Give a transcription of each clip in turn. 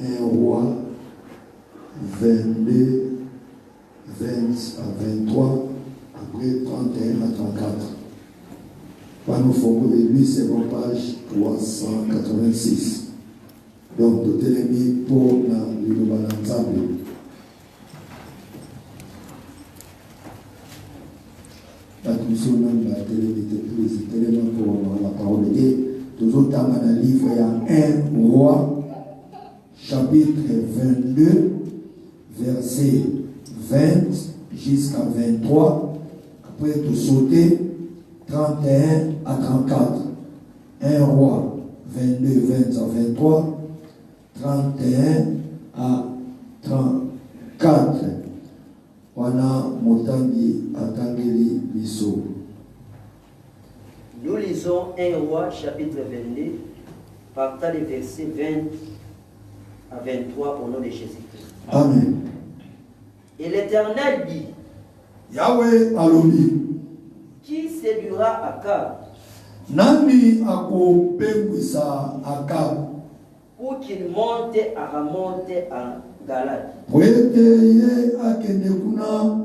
1 roi 22, 20 à 23, après 31 à 34. Par nous formons de lui, c'est mon page 386. Donc, tout est mis pour le balançable. La commission de la télé pour la parole de Dieu. Toujours dans le livre, il y a 1 roi, chapitre 22, verset 20 jusqu'à 23. Après tout sauter, 31 à 34. 1 roi, 22, 20 à 23. 31 à 34. Wana motangi atangeli biso. Nous lisons 1 roi chapitre 22, partant des versets 20 à 23 au nom de Jésus-Christ. Amen. Et l'Éternel dit, Yahweh alobi, qui séduira Akab nani akopengwisa Akab pour qu'il monte à Ramoth en Galade? po ete ye akende kuna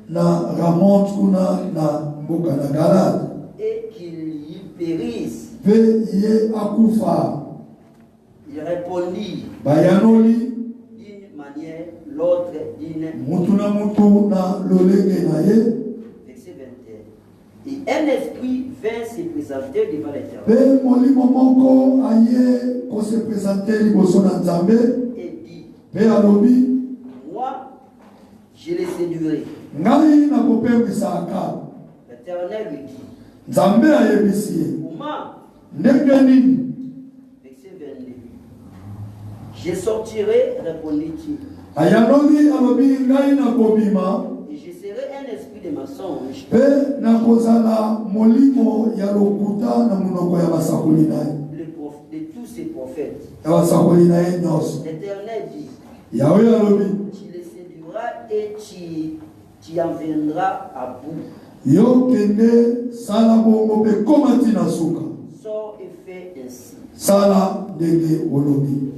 na Ramoth kuna na mboka na Galade, Et qu'il y périsse. pe ye akufa. Il répondit Bayanoli d'une manière, l'autre d'une. mutu na mutu na lolenge na ye. Verset 21. Et un esprit vint se présenter devant l'Éternel Pe molimo moko aye ko se présenter liboso na Nzambe, et dit, pe alobi, moi, je les séduirai. ngai nakopengwisa Akab. L'Éternel lui dit, Nzambe ayebisi ye, comment? ndenge nini? Verset 22. Je sortirai, répondit-il, Ayanoli alobi, ngai nakobima, et je serai un esprit de mensonge pe nakozala molimo ya lokuta na munoko ya basakoli na ye, de tous ces prophètes. ya basakoli na ye nyonso. L'Éternel dit, Yahweh alobi, tu les séduiras et tu en viendras à bout. yo kende sala bongo pe koma ntina suka. Sors et fais ainsi. Sala ndenge olobi.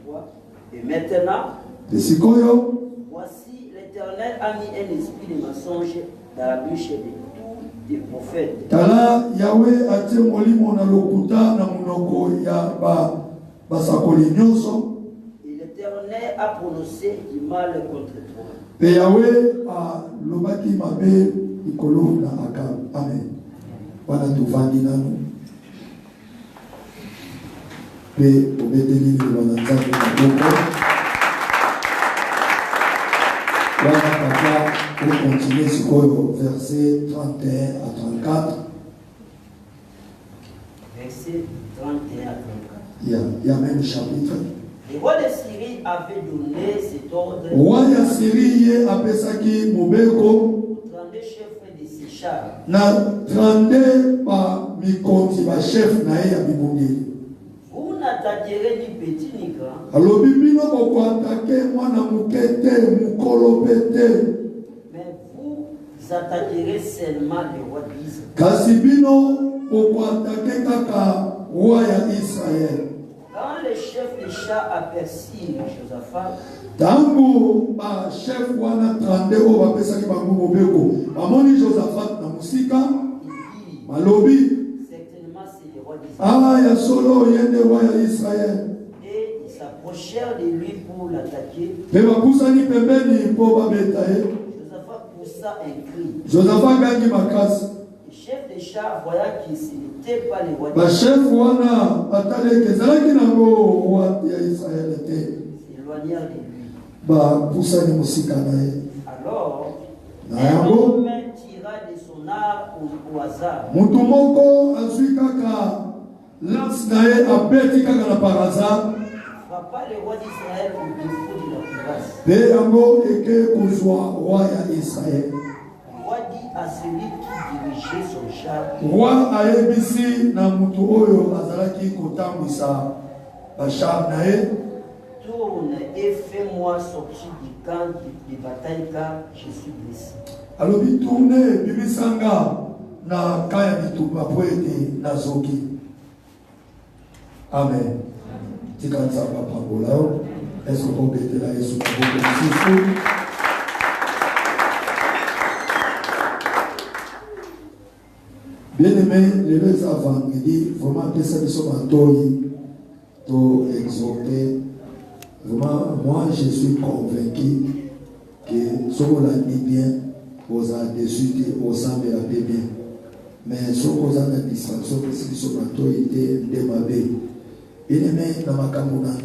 23. Et maintenant, Pe sikoyo, voici l'Éternel a mis un esprit de mensonge dans la bouche de tous les prophètes. tala Yahweh atie molimo na lokuta na munoko ya basakoli nyonso. Et l'Éternel a prononcé du mal contre toi. Pe Yahweh alobaki mabe likolo na Akab. Amen. Wana tuvandi nanu. Pe obeteli liloba na Nzambe na boko. Wana papa pour continuer sikoyo verset 31 à 34. Verset 31 à 34. Il y a même chapitre. Le roi de Syrie avait donné cet ordre Roi ya Syrie ye apesaki mobeko aux 32 chefs de ses chars. na 32 ba mikonzi ba chef na ye ya bibundeli. Vous n'attaquerez ni petit ni grand, Alobi bino bokoatake mwana muke te mukolo pe te, mais vous attaquerez seulement le roi d'Israël. kasi bino bokoatake kaka roi ya Israel. Quand le chef des chars aperçut Josaphat, Tango ba chef wana 32 oyo bapesaki bango mobeko bamoni Josaphat na musika, il dit, balobi certainement c'est le roi d'Israël. ya solo yende roi ya Israel. Et ils s'approchèrent de lui pour l'attaquer. Pe bapusani pembeni mpo babeta ye. Josaphat poussa un cri. Josaphat gangi makasi. Le chef des chars, voyant qu'il n'était pas le roi Ba d'Israël, chef wana ataleki ezalaki nango roi ya Israel te, s'éloignèrent de lui. bapusani mosika na ye. Alors, Na un yango homme tira de son arc au hasard. mutu moko azwi kaka lance na ye abeti kaka na par hasard, Frappa le roi d'Israël au défaut de la cuirasse. pe yango eke kozwa roi ya Israel. Le roi dit à celui qui dirigeait son char, Roi ayebisi na mutu oyo azalaki kotambwisa bashar na ye, tourne et fais-moi sortir du camp de bataille car je suis blessé. alobi tourne bimisanga na kaya bitumba po ete nazoki. Amen. Tika Nzambe apambola yo. Est-ce qu'on peut être là et se bien aimé, les avant, il dit vraiment que ça nous sommes pour exhorter. Vraiment, moi je suis convaincu que ce qu'on a dit bien, on a déçu, on s'en met la paix bien. Mais ce qu'on a dit, distraction, que c'est sur l'autorité de ma vie. Bien aimé, dans ma camouflage,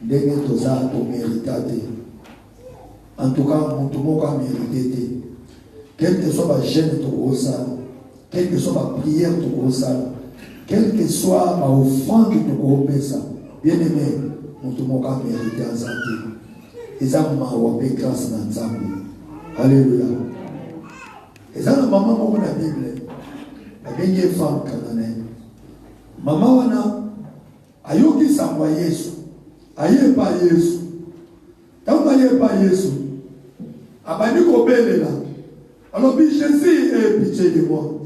dès que tu as mérité. En tout cas, mon tout le monde a mérité. Quelle que soit ma gêne, quelle que soit ma prière, quelle que soit ma offrande, bien aimé, mon tout le monde a mérité en santé. Et ça m'a fait grâce dans Nzambe. Alléluia. Et ça, la maman m'a la Bible. La vieille femme cananéenne. Maman wana ayoki sangwa Yesu. Aye pa Yesu. Tant aye pa Yesu. Abani ko belela. Alors puis Jésus ait pitié de moi.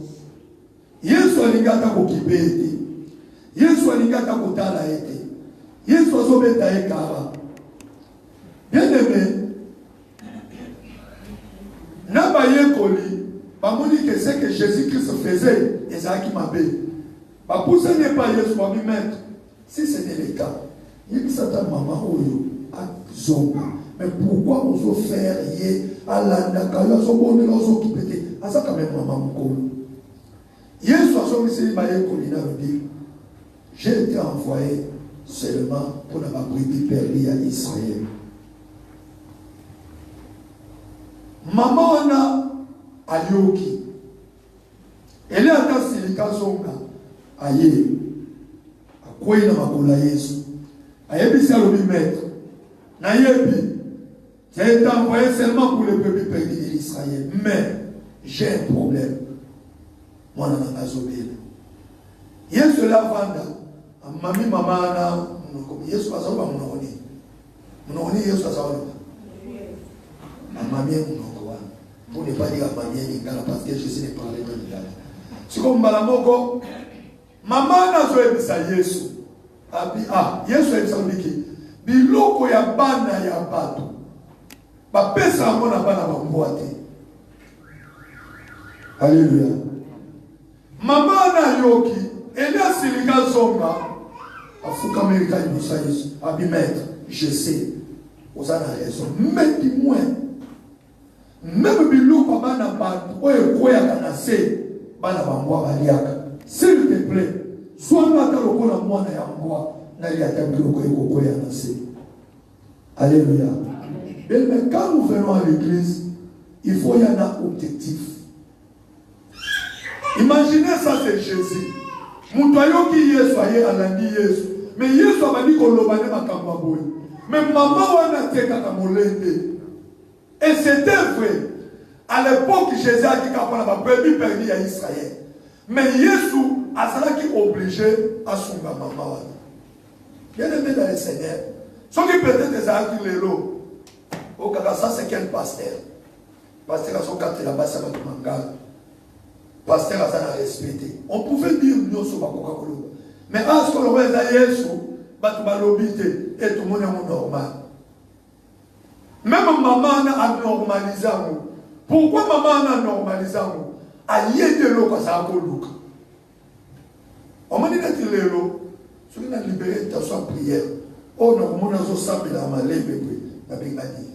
Yesu alingata ko kibete. Yesu alingata ko tala ete. Yesu azobeta ekara. Bien aimé. N'a yekoli, pas mon dit que c'est que Jésus-Christ faisait, et ça qui m'a fait. Pas pour ça n'est pas Jésus pour lui mettre. Si ce n'est le cas, il dit ça ta maman ou à zonga. Mais pourquoi on se faire à l'andaka, on se bonne, on se quitter. À ça quand même maman m'colle. Jésus a son ici, ma yekoli n'a dit, j'ai été envoyé seulement pour la brebis perdue à Israël. Maman na alioki. Elle est à ta silikazonga. Aye. Akwei na makola Yesu. Ayebi si alobi maître. Na yebi. J'ai été envoyé seulement pour les brebis perdues d'Israël. Mais j'ai un problème. Moi na ngazobela. Yesu la vanda. Mami mama na Yesu azawa mnoni. Mnoni Yesu azawa. Mamie pour ne pas dire à mamie lingala parce que Jésus ne parlait pas lingala. C'est comme Malamoko, maman n'a pas dit ça Yesu. Yesu a dit ça Miki. Biloko ya bana ya bato. Ba pesa mona bana ba mboate. Alléluia. Maman na yoki, elle a silika zonga. Afuka Amerika ibusa Yesu. Abi maître, je sais. Vous avez raison. Mais dis-moi. Même biloko bana bato oyo koyaka na se bana bangwa baliaka. S'il te plaît, sois ngata lokola mwana ya ngwa na liata biloko ekokoya na se. Alléluia. Mais quand nous venons à l'église, il faut y avoir un objectif. Imaginez ça, c'est Jésus. Moutoyo qui Yesu aye alandi Yesu. Mais Yesu abandi kolobane makamba boy. Mais maman wana teka kamolende. Et c'était vrai. À l'époque, Jésus a dit qu'il y a un bébé perdu à Israël. Mais Jésus a obligé à son maman. Bien aimé dans le Seigneur. Ce qui peut-être des actes de l'eau. Au cas ça, c'est quel pasteur? Pasteur a son carte là-bas, ça va tout mangal. Pasteur a ça respecté. On pouvait dire nous sur Coca-Cola. Mais à ce qu'on aurait dit Jésus, tu vas l'obiter et tout le monde est normal. Même maman a normalisé. Pourquoi maman a normalisé? A yété l'eau quand ça a coloc. On m'a dit que l'eau, ce qui a libéré ta soeur prière. Oh non, mon azo sabi la malé bébé, la bingani.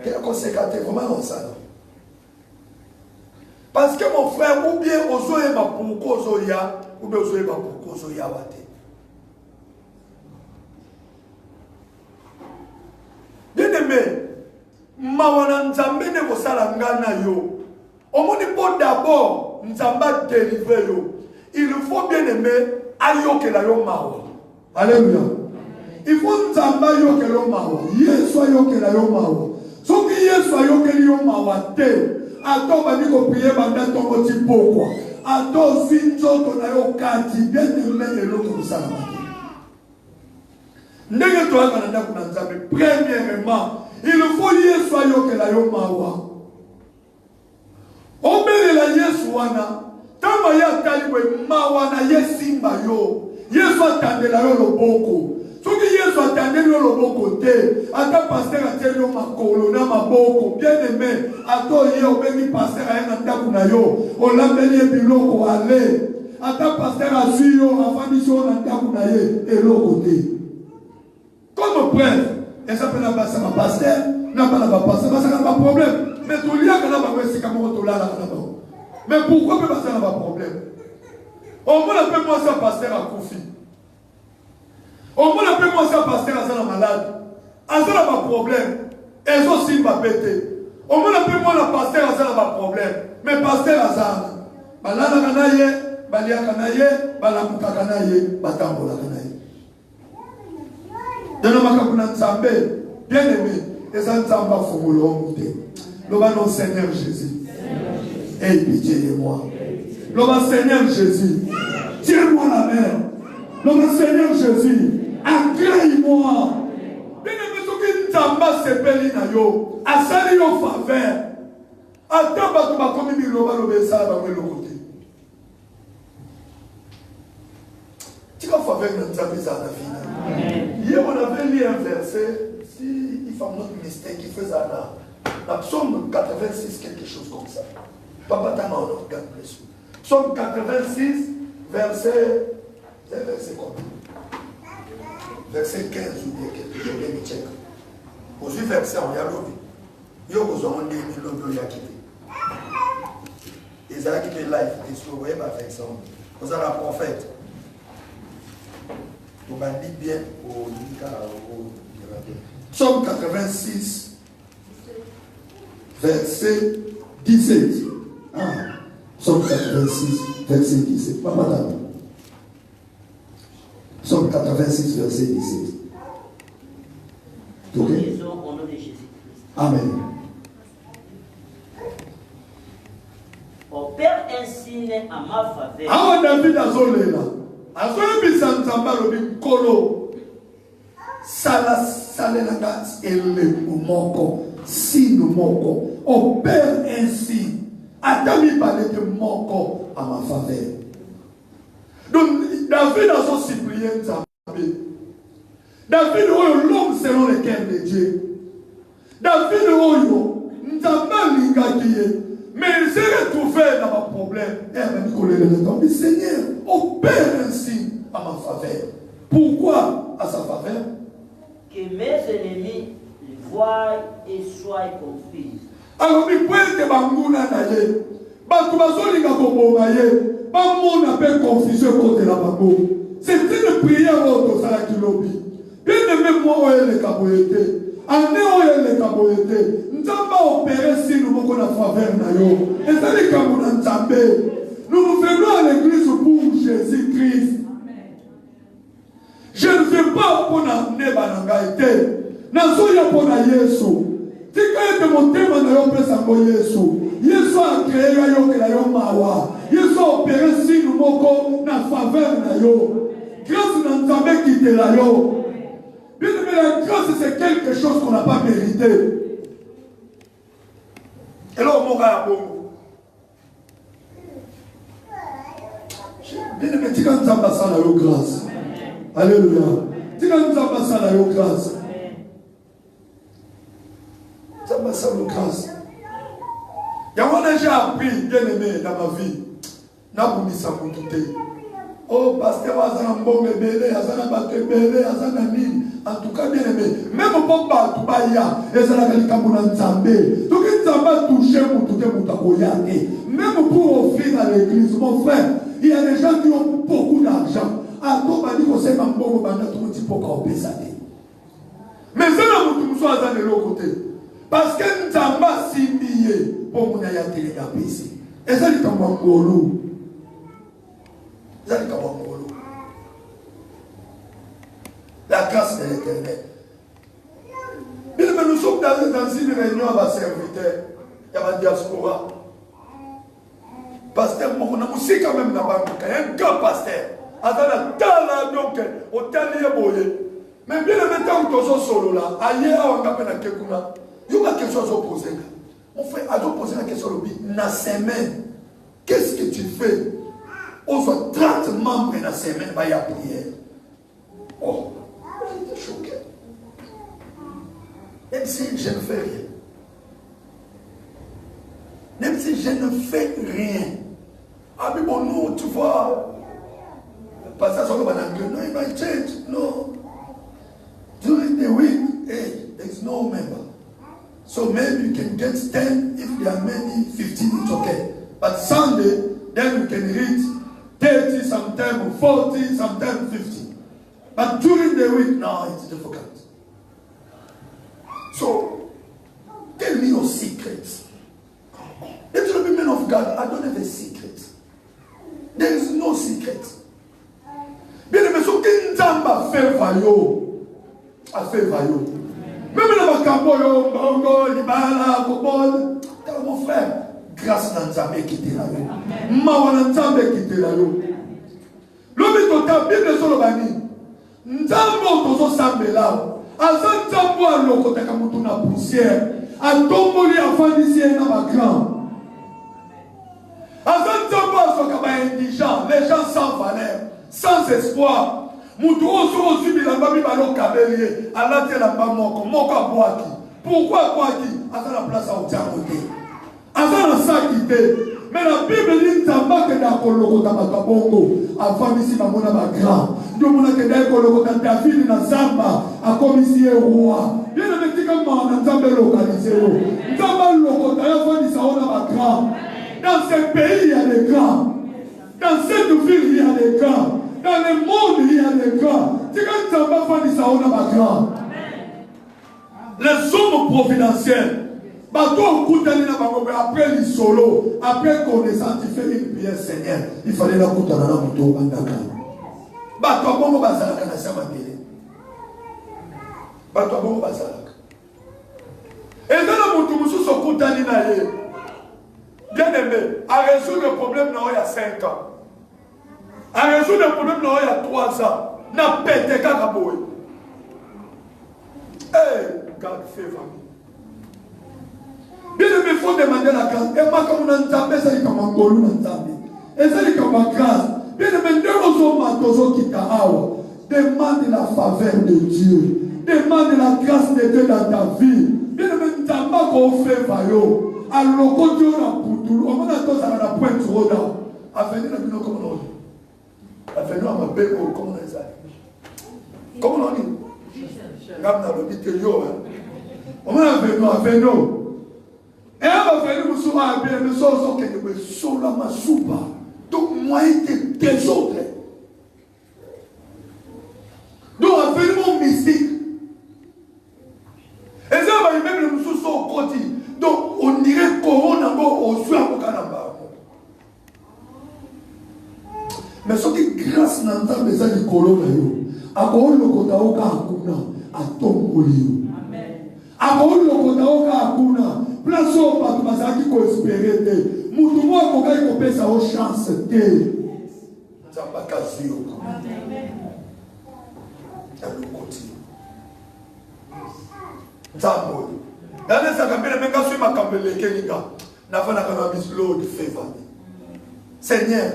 Quelle conséquence vraiment ça? Parce que mon frère, ou bien ozoé ma pourquoi ozoya, ou bien ozoé ma pourquoi ozoya wate. Bien-aimé, mawana nzambe ne kosala ngana yo. Omoni po d'abord nzamba délivrer yo. Il faut bien aimer ayokela yo mawa. Alléluia. Il faut nzamba yokela yo mawa. Yesu ayokela yo mawa. Soki Yesu ayokela yo mawa te. Ato bani ko prier banda tongo ti pokwa. Ato zinzo to na yo kati bien aimé eloko kosala mate. Ndenge to aka na kuna nzambe premièrement il faut Yesu ayokela yo mawa. Obelela Yesu wana tama ya talibwe mawa na yesimba yo Yesu atandela yo loboko. Soki Yesu atandeli yo loboko te, ata pasteur ateli yo makolo na maboko, bien aimé, ato ye obengi pasteur aye na ndako na yo, olambeli ye biloko ale. Ata pasteur azwi yo, afandisi yo na ndako na ye, eloko te. Comme preuve, et ça peut pas ça pasteur, n'a pas la pasteur, ça n'a pas de problème. Mais tout le monde n'a pas de problème. Mais pourquoi peut ça n'a pas de problème? Au moins appelle moi ça pasteur à Koufi. Au moins appelle moi ça pasteur à ça malade. À ça n'a pas de problème. Et ça aussi va péter. Au moins appelle moi la pasteur à ça n'a pas de problème. Mais pasteur à ça, balana kanaye, balia kanaye, balamuka kanaye, batambola kanaye. Bien aimé, et ça ne s'en va le Seigneur Jésus, aie pitié de moi. Le Seigneur Jésus, tiens-moi la main. Le Seigneur Jésus, accueille-moi. Bien aimé, ce qui t'amba se peli na yo, a sali yo faveur. Attends, tu vas comme il va le ça va le côté. Tu vas faveur dans ta vie à la vie. Hier, on avait lu un verset, si il faut notre mystère qui fait ça là. La Psaume 86, quelque chose comme ça. Papa Tama, on regarde plus. Psaume 86, verset combien? Verset 15 ou bien quelque chose, je vais checker. Aujourd'hui, verset, on y a l'objet. Yo, vous avez dit, l'objet, il y a quitté. Ils ont quitté life, ils se voyaient par verset. Vous avez la prophète. Vous m'avez dit bien au Psaume 86, verset 17. Ah, Psaume 86, verset 17. Pas madame. Psaume 86, verset 17. Ok? Au nom de Jésus-Christ. Amen. Opère un signe à ma faveur. Ah, David a zolé là. Azoyebi sanzamba lobi kolo sala salelanga ele moko sino moko opère ainsi atami balete moko à ma faveur. Donc David a son supplié Nzambe. David oyo l'homme selon le cœur de Dieu. David oyo Nzambe lingaki ye. Mais il s'est retrouvé dans mon problème. Et elle m'a dit, Seigneur, opère ainsi à ma faveur. Pourquoi à sa faveur? Que mes ennemis le voient et soient confus. Alors, il peut être banguna naye. Batubazolinga kobomaye. Bamona peut confusion contre la bango. C'est une prière au Salaki Lobi. Bien aimé, moi, elle est caboyété. Ane oye le kaboyete, Nzamba opéré si nous avons la faveur na yo. Et ça les kabona Nzambe. Nous venons à l'église pour Jésus-Christ. Je ne veux pas pour na neba nangaite. Nazoya pour na Yesu. Tika ete motema na yo pesa ngo Yesu. Yesu a créé yo que la yo mawa. Yesu a opéré si nous avons na faveur na yo. Grâce na Nzambe qui te la yo. Bien aimé, la grâce, c'est quelque chose qu'on n'a pas mérité. Et là, on mourra à bon. Bien aimé, tu quand Nzamba ça la grâce. Alléluia. Tu quand Nzamba ça la grâce. Nzamba ça la grâce. Il y a déjà appris, bien aimé, dans ma vie. N'a pas mis ça pour quitter. Oh, pasteur, Azana Mbonge Bélé, Azana Baké Bélé, Azana Nini. En tout cas, bien aimé, même pour Batou Baya, Ezana Kalikabuna Nzambe. Donc, Nzambe a touché pour tout le monde. Même pour offrir à l'église, mon frère, il y a des gens qui ont beaucoup d'argent. À tout le monde, c'est un bon moment, tout le monde pour camper ça. Mais c'est là où tout le monde est de l'autre côté. Parce que Nzambe a signé pour mon ayatélé ici. Et ça, c'est comme un golo. La grâce de l'Éternel. Mais nous sommes dans une réunion avec serviteurs. Il y a la diaspora. Pasteur, on a aussi quand même là-bas. Il y a un grand pasteur. Donc, au talier. Mais bien le temps où nous sommes solo là, ailleurs, on a fait la question. Il y a une question à poser. On fait à poser la question. Dans semaine, qu'est-ce que tu fais? on soit 30 membres dans la semaine, il y a prière. Oh, j'étais choqué. Même si je ne fais rien. Même si je ne fais rien. Ah, mais bon, nous, tu vois, pas ça, non, it might change. No. During the week, hey, there's no member. So maybe you can get 10, if there are many, 15, it's okay. But Sunday, then you can reach 30, sometimes 40, sometimes 50. But during the week, no, it's difficult. So, tell me your secrets. Little women of God, I don't have a secret. There is no secret. Bien aimé, ce qui n'tamba fait vaillot, a fait vaillot. Même le macambo, bongo, libala, kobol, mon frère, grâce à Nzambe qui était là. Mawa Nzambe qui était là. L'homme total, bien les solobani. Nzambo tozo sambe là. Azan Nzambo a lokota kamutu na poussière. A tomboli a fandisier na bakran. Azan Nzambo a sokaba indigent. Les gens sans valeur, sans espoir. Moutou oso subi la babi balo kabelier. Allah te la moko moko aboaki. Pourquoi aboaki? Azan la place à otiamote. Azan la sakite. Mais la Bible dit Nzamba que da kolokota bakabongo. Avant ici mamona bakran. Nous avons dit David na Zamba a commissi roi. Bien aimé, comment on a localisé. Nous avons localisé dans ce pays, il y a des grands. Dans cette ville, il y a des grands. Dans le monde, il y a des grands. C'est quand Zamba fait ça, on a grand. Les hommes providentiels. Après les solos, après connaissance, il fait une prière, Seigneur. Il fallait la coûter dans la moto. Bato bongo bazalaka na sama mbele. Bato bongo bazalaka. Ezala mutu mususu okutani na ye. Bien aimé, a résoudre le problème na il y a 5 ans. A résoudre le problème na il y a 3 ans. Na pété kaka boy. God favor me. Bien aimé, il faut demander la grâce. Et moi comme on a Nzambe, ça dit comme un golou na Nzambe. Et ça dit comme une grâce. Bien aimé, demande la faveur de Dieu. Demande la grâce de Dieu dans ta vie. Bien aimé, Nzamba qu'on fait vaillot. Alors, quand Dieu a poutou, on a tous à la pointe roda. Avenir à nous comme on dit. Avenir à ma belle, comment on dit ça? Comment on dit? Comme dans le vidéo. On a avenir. Et on va venir nous soumettre à bien, mais ça, on va sur la masouba. Donc, moi, il des autres. Donc, un mystique. Et ça, on va même le sous au côté. Donc, on dirait qu'on a au soir au Canada. Mais ce qui grâce à l'entente des années colons, à quoi le côté au Kakuna, à Tombolio. À quoi le côté au Kakuna, place au Patumazaki qu'on espérait. Moutouma koka ikopesa o chance te. Nzamba kazi yoko. Amen. Nzambo. Dane sakambele menga sui makambele keninga. Nafana kana bis Lord favor me. Seigneur.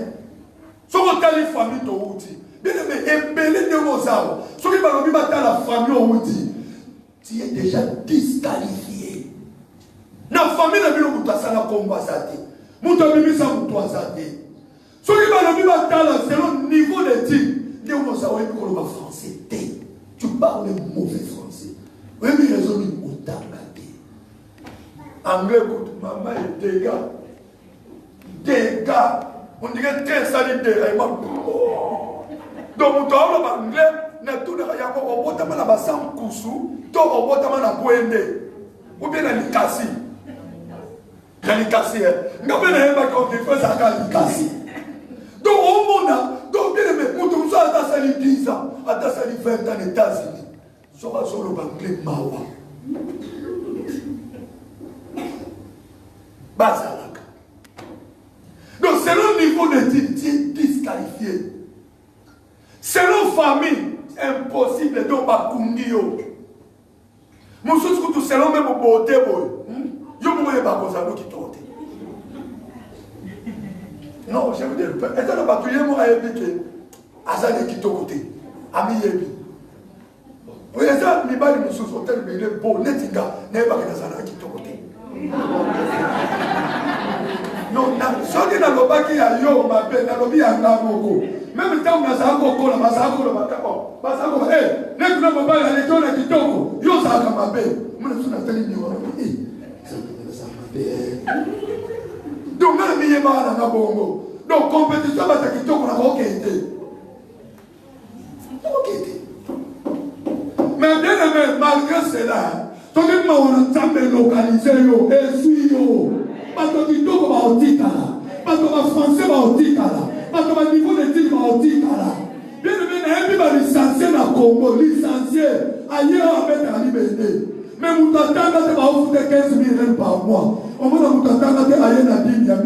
Soko tali famille to uti. Bien aimé, embele de mozao. Soki balobi bata la famille o uti. Tu es déjà disqualifié. Na famille na bilo mutasala komba sate. Moutabimisa Moutouazade. Ce qui va le vivre selon le niveau d'éthique, français. Tu parles mauvais français. Oui, mais raison de Moutangate. Anglais, maman et dégâts. Dégâts. On dirait très salé de Raymond. Donc, Moutouazade, anglais, n'a tout de rien. On voit ta main à Bassam Koussou, on voit ta main à Bouende. Ou bien à Nikassi. Kalikasi, nga bena yeba ka on ça kalikasi. Donc au monde, donc bien aimé, mutu so ata sali 10 ans, ata sali 20 ans aux États-Unis. So va solo banglais mawa. Bazalaka. Donc selon le niveau d'études, tu es disqualifié. Selon famille, impossible de bakundi yo. Mususu kutu selon même beauté boy. Non, je veux dire, étant le batouillé, moi, je dis que Azali qui est côté. Ami Yebi. Oui, ça, les balles nous sont hôtel, mais il est beau, netinga, n'est pas que Azali qui est côté. Non, ceux qui n'ont pas qui a yo, ma belle, n'a pas un gamo. Même temps, on a ça encore, on a ça encore, on a ça encore. Parce que, eh, n'est-ce pas que la légion a dit toko, yo ça a ma belle. Moi, je suis en train de dire, ça ma belle. Donc, même si je suis en bongo. Donc, compétition, c'est qui toko, on a été. Mais bien aimé, malgré cela, tout le monde a localisé, et suivi. Parce que tu dois avoir un titre, parce que le français va au titre, parce que le niveau d'études va au titre. Bien aimé, il va licencier dans le Congo, licencier ailleurs avec la liberté. Mais vous t'attendez à vous de 15 000 par mois. Au moins, vous t'attendez à aller à 10 000,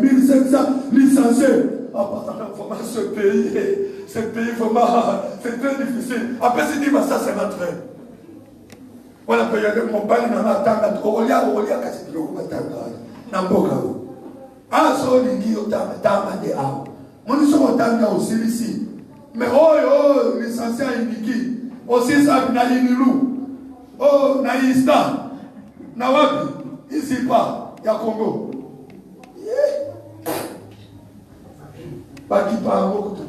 1500 licenciés. Ah, parce que ce pays, vraiment, c'est très difficile. Après, c'est dit, ça, c'est notre rêve. Voilà, il y a des montagnes dans la tanga, il y a quasi de l'eau, Namboka. Ah, so, il y a tanga de l'eau. Moi, nous sommes en tanga aussi ici. Mais oh, licencié à Indiki, aussi ça, na Inilou, oh, na Ista, na Wabi, ici pas, il y a Congo. Pas qui parle beaucoup de temps.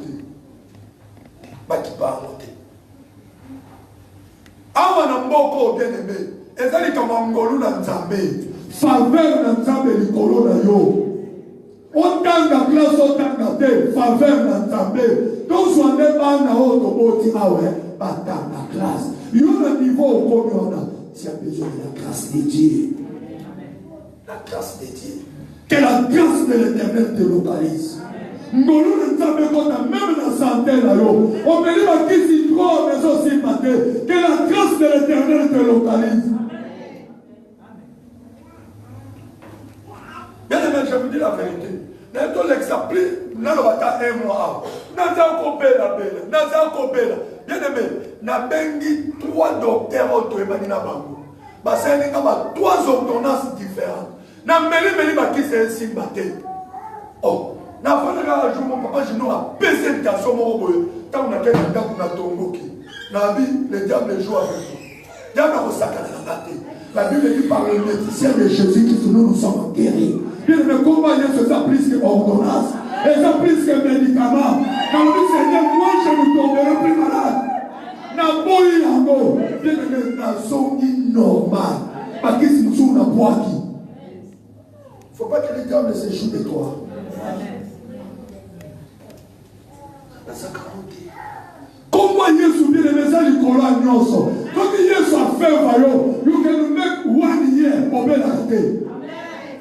Pas qui parle beaucoup. Awa na mboko bien aimé. Ezali kama ngolu na nzambe. Faveur na nzambe likolo na yo. Otanga classe otanga te. Faveur na nzambe. Donc soine ba na oto boti awe. Batanga classe. Yo na niveau okomi ona. Tu as besoin de la grâce de Dieu. La grâce de Dieu. Que la grâce de l'Éternel te localise. Ngolu ne savait pas même la santé là yo. On me dit qui s'y trouve mais aussi maté. Que la grâce de l'Éternel te localise. Bien aimé, je vous dis la vérité. N'importe l'exemple, n'a pas un mois. N'a pas coupé la belle. N'a pas coupé la. Bien aimé, n'a bengi 3 docteurs auto et na bango. Bah c'est un 3 ordonnances différentes. N'a meli qui c'est simbaté. Oh. Na fana ka jour mon papa je n'ai baissé de tension mon boy tant on a quelqu'un qui a tombé na vie le diable joue avec nous diable a sacré la Bible dit par le médecin de Jésus qui nous sommes guéris. Bien mais comment il se ça plus que ordonnance et ça plus que médicament quand le Seigneur moi je ne tomberai plus malade na boyi yango bien mais na songi normal parce que si nous sommes na boaki faut pas que le diable se joue de toi. Comment Yesu bien les messages du Coran nyonso. Quand Yesu a fait vayo, you can make 1 year pour bien l'arrêter.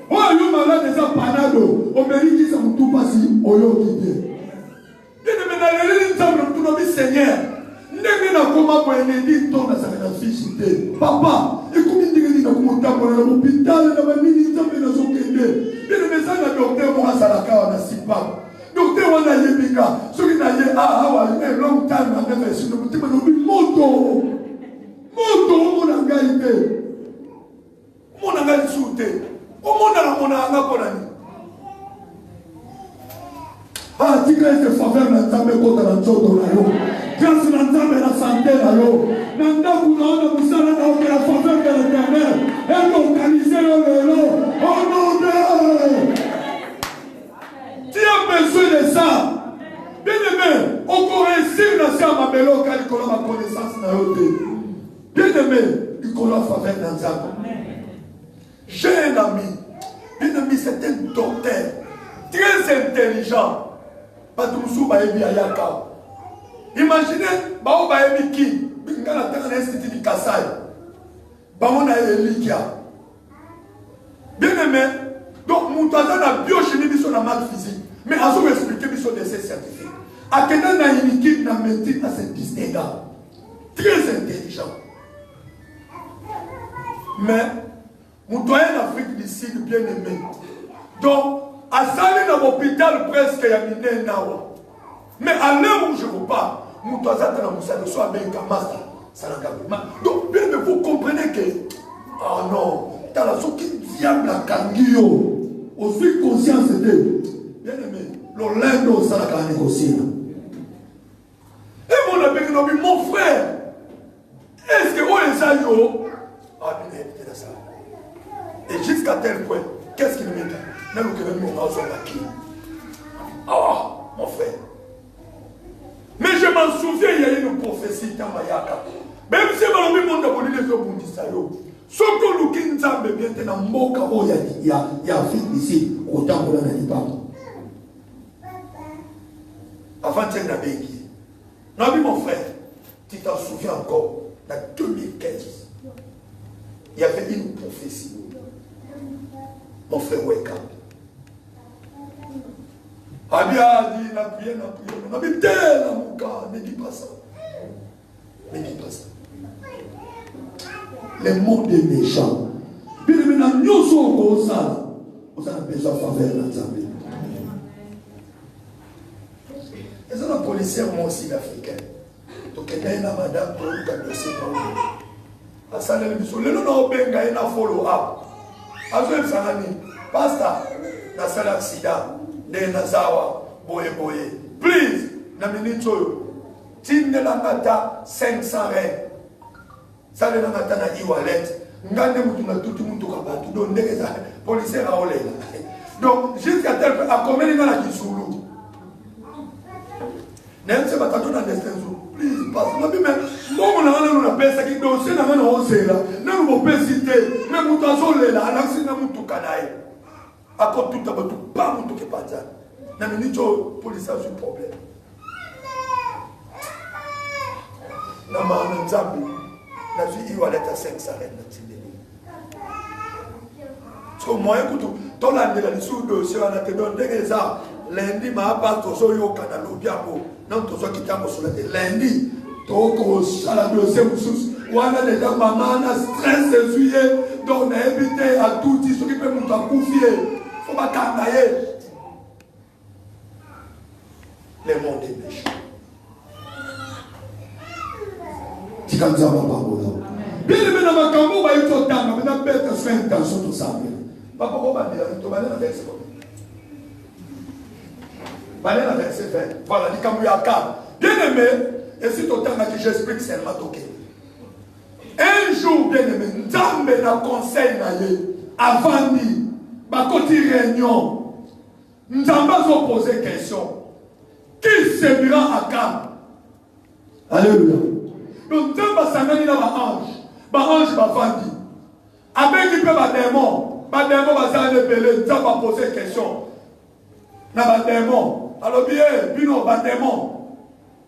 Oh, you malade déjà panado. On mérite qui ça me tout passe oyo qui bien de mener les ensemble tout le Seigneur. N'est na comment pour aider ton à sa fille. Papa, et comment dire na comment ta pour l'hôpital na mini tambe na sokende. Bien de messages na docteur moi salaka na sipa. Docteur on a yebika, ceux qui n'aient a long time à faire sur le petit moto mon engagé sauté au monde à mon anga ah tu crées des faveurs dans ta maison dans la zone là yo grâce dans ta maison la santé là yo nanda kuna musala na la faveur de l'Éternel et localiser le oh non tu as besoin de ça. Bien aimé, on réussit dans ça, ma belle, quand il a ma connaissance dans l'autre. Bien aimé, il a faveur dans ça. J'ai un ami. Bien aimé, c'est un docteur. Très intelligent. Pas de moussou, bah, il y a yaka. Imaginez, bah, on va y qui. Quand on a un institut de Kassai. Bah, on a Elikia. Bien aimé, donc, mon toisin a biochimie sur la maths physique. Mais à vous expliquer sur des scientifiques. À quelqu'un a une équipe dans médecine à ce distinguer. Très intelligent. Mais, mon doyen d'Afrique du Sud bien aimé. Donc, à salir dans l'hôpital presque, il y a un nawa. Mais à l'heure où je vous parle, mon toisin dans la moussa de soi avec un master. Donc, bien aimé, vous comprenez que, oh non, dans la sorte qui diable la kangio, aussi conscience de Bien aimé, l'Orlando, ça l'a négocié. Et mon ami, mon frère, est-ce que vous les avez ah, bien évité de ça. Et jusqu'à tel point, qu'est-ce qu'il me dit? Ah, mon frère. Mais je m'en souviens, il y a une prophétie dans Mayaka. Même si je me demande de les hommes, surtout le Kinzambe, bien dans Moka, il y a Afrique ici, autant qu'on n'a pas. Avant de la béquille. Non, mais mon frère, tu t'en souviens encore, en 2015, il y avait une prophétie. Mon frère Weka. Abia dit, la prière, on a mis tel à mon cas, ne dis pas ça. Ne dis pas ça. Le monde est méchant. Puis maintenant, nous sommes comme ça. On a besoin de faveur dans la vie. Et ça, les policiers, moi aussi, l'Africain. Donc, il y a une madame qui a un dossier pour nous. À ça, les gens, les gens ont un follow-up. À ce moment-là, pasteur, dans cet accident, de Nazawa, boye. Please, na minute, tu ne l'as 500 règles. Ça, les gens ont un e-wallet. Ngande mutu na tout le monde kabatu donc les policiers a olé donc jusqu'à tel point à combien il y a qui soulou n'est-ce pas tout dans destin please passe non mais bon on a pesa qui dossier na ngana osela na mo pesité mais mutu azolé là na sina mutu kanaye ako tout abatu pas mutu ke pata na minute police a un problème na ma nzambi na vie il à 500 règles. So moi écoute, dans la sous dossier on a te donné des ça lundi ma pas to so yo kana lobiako non to so kitambo sur la lundi to ko sala dossier musus wana déjà maman na stress juillet donc on a évité à tout ce qui peut nous confier faut pas cangayer le monde est méchant tu comme ça va pas bon bien le dans ma cambo va être temps mais na bête sur intention tout ça papa comment tu vas aller verset combien la verset 20 voilà dit comme il y a calme bien aimé et si tout temps que j'explique seulement toqué un jour bien aimé Nzambe na conseil na ye avant ni ba côté réunion Nzambe a posé question qui servira à calme alléluia donc Nzambe s'amène dans ba ange ba vandi avec qui peut ba démon ba démon va s'appeler Nzambe va poser question na ba démon alors bien bino ba démon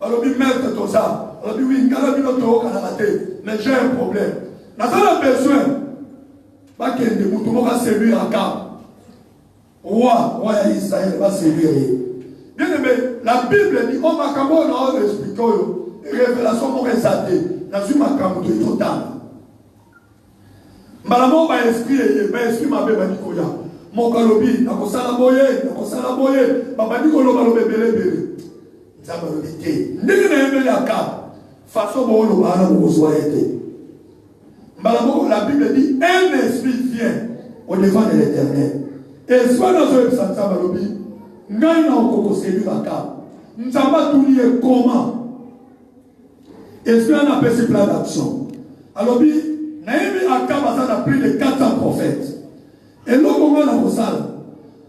alors bien maître tout ça alors bien oui quand bino to kana maté mais j'ai un problème na ça besoin ba kende mutu mo va servir à camp roi Israël va servir bien aimé la Bible dit on va cambo na expliquer révélation mo resaté na sur ma cambo to total malamo ba esprit ma beba nikoya mon kalobi na kosala boye baba nikolo balobe belebele nzamba lobité ndenge na yembele aka façon bo lo bana bo soyete malamo la Bible dit un esprit vient au devant de l'Éternel et soit dans ce nzamba lobi ngai na okoko séduire aka nzamba tunie comment esprit a appelé ce plan d'action alors bi Naïmi Akab a plus de 400 prophètes. Et l'homme on a posal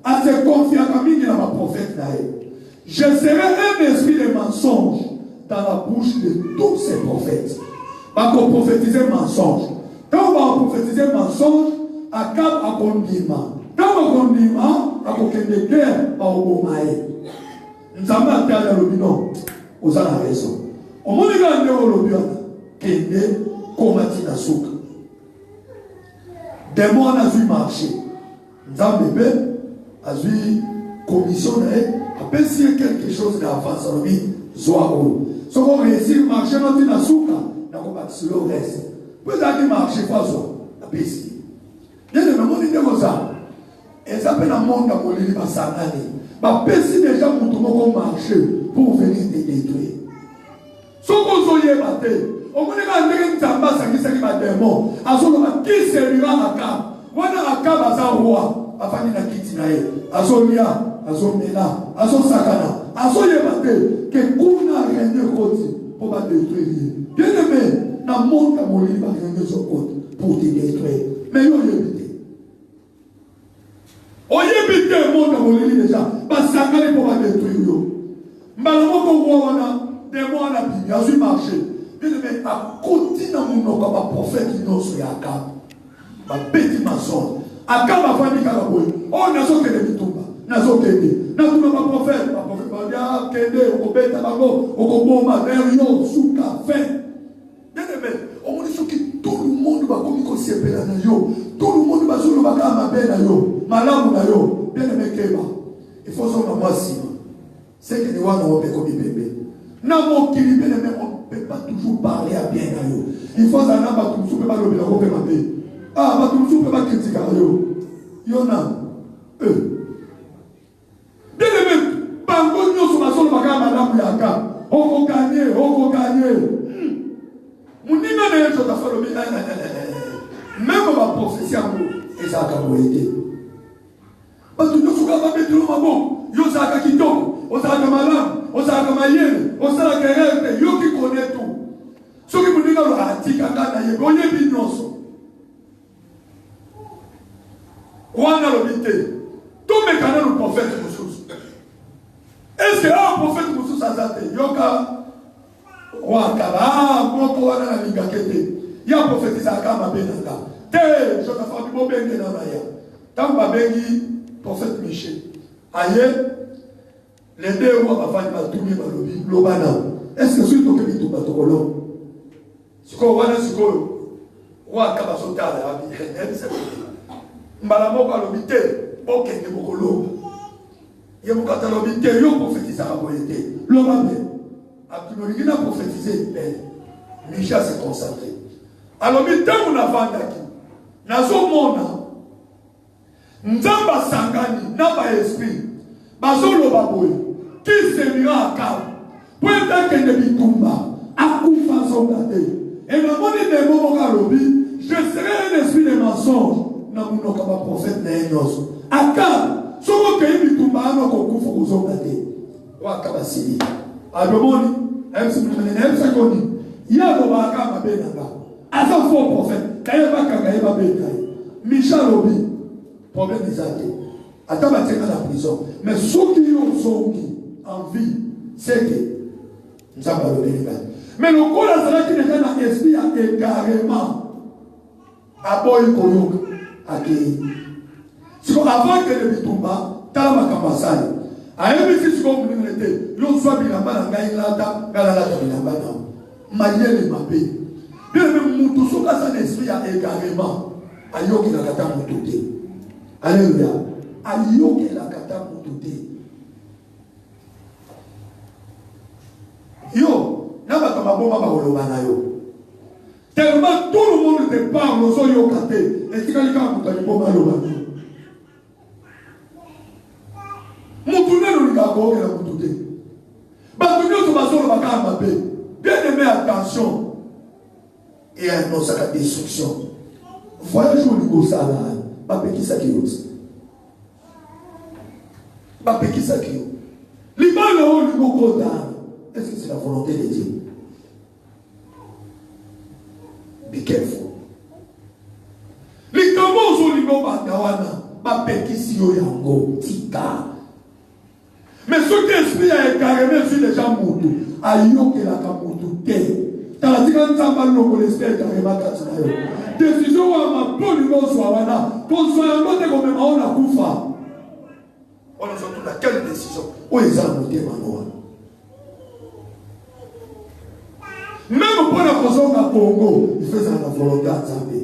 à se confier à Camille dans ma prophète. Je serai un esprit de mensonge dans la bouche de tous ces prophètes. Pas qu'on prophétise mensonge. Quand on va prophétiser mensonge, Akab a condiment. Quand on condiment, à aucun de guerre, à Obomae. Nous avons un tel non. Vous avez raison. Au moment où on a un lobby, Kende, Komati Nasuka. Des mois on a vu marcher. Nzambe a vu commission après s'il y a quelque chose d'avance on dit zoao. Si on réussit à marcher dans une souka, on va bâtir le reste. Vous avez marché pas zo, après ici. Bien de même on dit comme ça. Et ça peut dans monde dans le livre sanani. Bah si déjà pour tout le monde marcher pour venir te détruire. Si on soyez batté. Au moins, quand on Nzamba sangisaki ba démon, azoloba qui servira Akab. Wana Akab aza roi, afani na kiti na ye. Azolia, azomela, azosakana, azoyebate, que kuna régné côté pour va détruire. Bien aimé, na monde à mourir va régner sur côté pour te détruire. Mais yo yebite. Oyebite monde à mourir déjà, va sakane pour va détruire yo. Mbalamoko wana des mois na Bible, a su marcher. Bien aimé, à côté na mon comme prophète qui nous sur Akab. Ma petit maçon. Akab a fait kala boy. Oh nazo kende bitumba. Nazo kende. Na tuna ma prophète va dire kende okobeta bango, okoboma derrière souka fin. Bien aimé, on dit que tout le monde va comme kosepela na yo. Tout le monde va solo baka mabe na yo. Malamu na yo. Bien aimé keba. Il faut son moi si. C'est que les gens n'ont pas comme bébé. Non, bien aimé, on ne peut pas toujours parler à bien à yo. Il faut ça n'a pas tout le pas le bien à bien. Ah, pas tout le monde peut pas critiquer yo. Yona. Bien aimé, bango nyo sur ma solo baka madame yaka. On va gagner, on va gagner. Mon niveau de chose à faire le bien. Même ma prophétie en vous, et ça a été. Parce que nous sommes capables de faire le mabon. Yo ça a kitoko. Osaka malam, osaka mayele, osaka kerete, yo qui connaît tout. Ce qui vous dit dans l'article, quand vous avez vu nyonso. Wana l'obité. Tout mes canaux le prophète Moussous. Est-ce que un prophète Moussous a zate? Yoka, Wakala, Moko wana la mingakete. Ya prophétise à Kama Benanga. Te, je t'ai fait du bon bengue dans la ya. Tant que bengi, prophète Michel. Aïe. Les deux mois avant de tourner par le lobby, l'obana. Est-ce que celui qui est tout patron? Ce qu'on voit là, c'est que on a capacité à la vie. Malamo par le bité, ok, il y a beaucoup l'eau. Il y a beaucoup de l'obité, il y a prophétisé à la moyenne. L'homme a il a prophétisé. Micha s'est concentré. Alors, l'obité, on a vendu qui? Nazo mona. Nzamba sangani, n'a pas esprit. Bazolo baboy. Qui s'émira à Kab, pour être que de bitumba, à coup façon d'attendre. Et le monde des moments à l'objet, je serai un esprit de mensonge. N'a mon nom prophète Néhénos. À Kab, ce que tu bitumba, non qu'on coup faut vous d'attendre. Wa Kabasili. À le monde, elle se connaît, il y a le baka ma benanga. À sa faux prophète, Kaïba Kagaïba Bekaï. Michel Obi, problème des athées. Attends, va tenir la prison. Mais ceux qui ont en vie, c'est que nous avons le délicat. Mais le coup là, c'est qu'il est dans l'esprit carrément à boy koyok à qui. Si on avant que le bitumba, t'as ma campagne. À un petit ce qu'on vous était, l'on soit bien là-bas, gaïlata, galalata, là-bas. Maïel et Mapé. Bien même Moutou, son cas, c'est l'esprit carrément. Ayoki la kata Moutouté. Alléluia. Ayoki la kata Moutouté. Yo, n'a pas comme bon ma bolobana yo. Tellement tout le monde te parle aux yo kate. Et si quelqu'un vous dit bon malobana. Moutouné nous l'a couru la Moutouté. Batouné sur ma zone baka mapé. Bien aimé attention. Et un non ça la destruction. Voyage où il gosse là, pas petit ça qui ose. Pas petit ça qui ose. L'imam là où il gosse là. Est-ce que c'est la volonté de Dieu? Be careful. Les tambours sont les batawana, pas pékisi yo yango, tika. Mais ce qui esprit a carrément sur les gens moutou, ayo que la kamoutou te. T'as dit quand ça va le l'esprit carrément katina yo. Décision à ma bonne niveau soit wana, qu'on soit un autre comme on a koufa. On a surtout laquelle décision? Où ils ont noté manoa. Même pour la façon à Congo, il faisait la volonté de Zambé.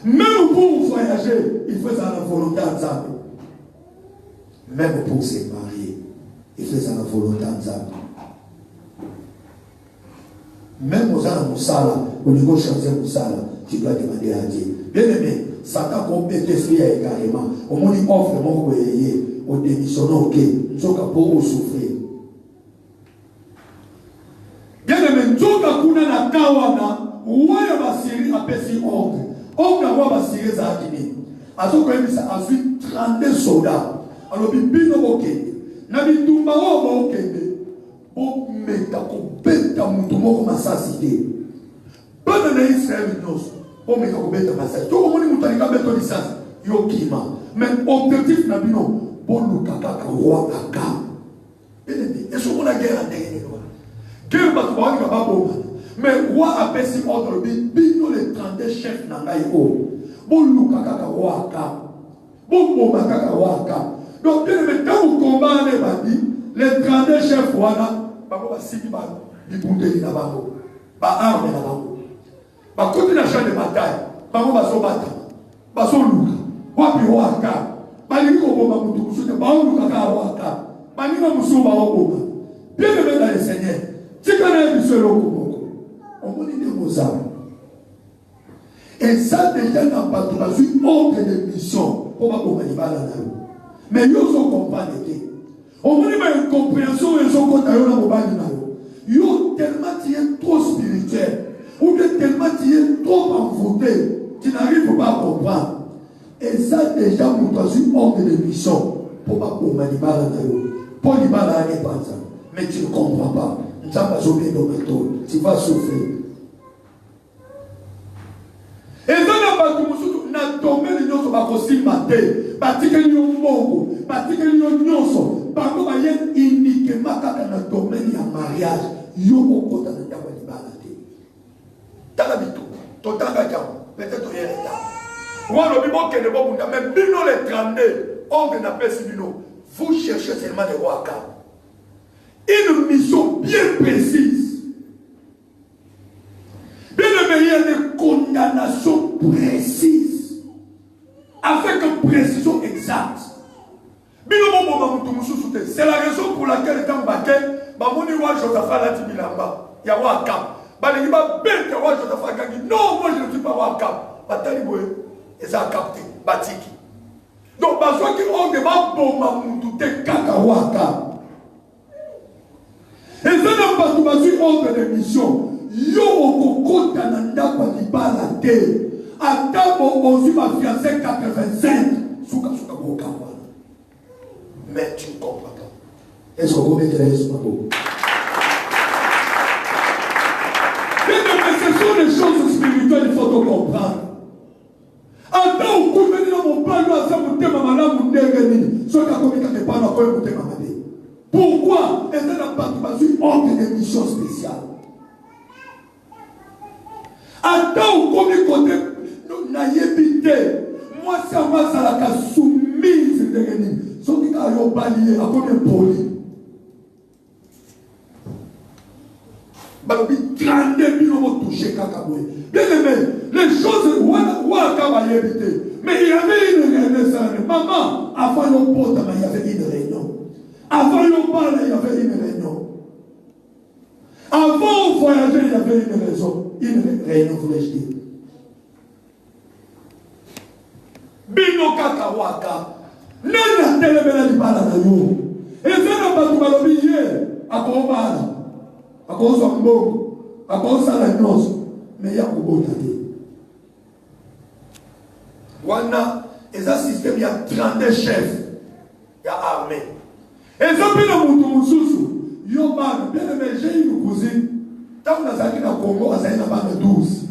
Même pour voyager, il faisait la volonté de Zambé. Même pour se marier, il faisait la volonté de Zambé. Même aux gens Moussala, au niveau changer Moussala, tu dois demander à Dieu. Bien aimé, Satan complète l'esprit également. Au moins, il offre mon courrier, au démissionnaire, ok, nous sommes pour souffrir. Bien aimé, Nzoka kuna na kawana, ouaya basiri apesi ordre. Ordre wa basiri za akini. Azo kwa misa azu 32 soldats. Alors, bino bokende. Na bitumba o bokende. O meta ko beta mutu moko masasite. Bana na Israël nyonso. O meta ko beta masasite. To omoni mutu alika beto licence. Yo kima. Mais objectif na bino. Boluka kaka roi kaka. Et ce qu'on a guerre à derrière. Guerre parce qu'on a pas bon. Mais roi a passé ordre bino les 32 chefs na ngaïo. Boluka kaka roi kaka. Bon kaka roi kaka. Donc bien mais quand vous combattez les 32 chefs wana bako ba siki ba bibundeli na bango. Ba arme na bango. Ba côté na champ de bataille. Bango ba so bata. Ba so luka. Wapi roi kaka. Balingi koboma mutu kusute baoluka kaka roi kaka. Balinga musuba oboma. Bien aimé dans le Seigneur. Tu connais le seul moko. On va dire des âmes. Et ça déjà n'a pas tout suite ordre de mission. Pour pas qu'on va là. Mais ils ont compris. On va dire une compréhension ils ont compris dans le bas du yo tellement tu es trop spirituel ou bien tellement tu es trop envoûté, tu n'arrives pas à comprendre. Et ça déjà n'a suite ordre de mission. Pour pas qu'on va là. Pour les balles n'est pas ça. Mais tu ne comprends pas. Tu vas souffrir. Et dans le domaine de notre costume maté, particulièrement au Mongo, particulièrement au Nyonso, par contre, il y a uniquement dans le domaine du mariage, il y a beaucoup de gens qui ont été dans la vie. Peut-être qu'il y a un temps. Moi, je dis que bon, mais bino les 32, on n'a pas si bino. Vous cherchez seulement des rois à cap. Une mission bien précise. Bien aimé, il y a des condamnations précises. Avec une précision exacte. C'est la raison pour laquelle, quand Baké, Bamoni wa Josaphat l'a dit Bilamba, il y a roi Cap. Il va bête roi Josaphat qui dit non, moi je ne suis pas roi Cap. Batali Boé, et ça a capté, Batiki. Donc, parce qu'on ne va pas bon, te kaka roi Cap. Et ça n'a pas tout basé ordre de mission. Yo okoko tananda kwa libala te. Atabo ozu ma fiancé 85. Souka boka wana. Mais tu ne comprends pas. Est-ce qu'on met les souka boka? Mais ce sont des choses spirituelles, il faut te comprendre. Attends, au coup de venir dans mon père, à ça, mon thème, ma maman, mon négani. Ce qu'a commis quand t'es pas dans mon thème, ma maman. Pourquoi? Et ça n'a pas tout ordre de mission spéciale. Attends, comme côté, naïvité, moi, ça va, ça la soumise de l'ennemi. Ce qui a eu balayé, à côté poli. Balobi, 32 000 vont toucher Kakaboué. Bien aimé, les choses, où a évité. Mais il y avait une réunion. Maman, avant le pot, il y avait une réunion. Avant le parler, il y avait une réunion. Avant de voyager, il y avait une raison. Une réunion, voulais-je dire. Bino kakawaka. Nana telebela di bala na yo. Et ça n'a pas tout balobi hier. À quoi on parle? À quoi on s'en moque? À quoi on s'en annonce? Mais il y a beaucoup de temps. Wana, et ça système, il y a 32 chefs. Il y a armée. Et ça peut le moutou yo ban, bien aimé, j'ai une cousine. Tant qu'on a ça qui na Congo, ça y a pas de 12.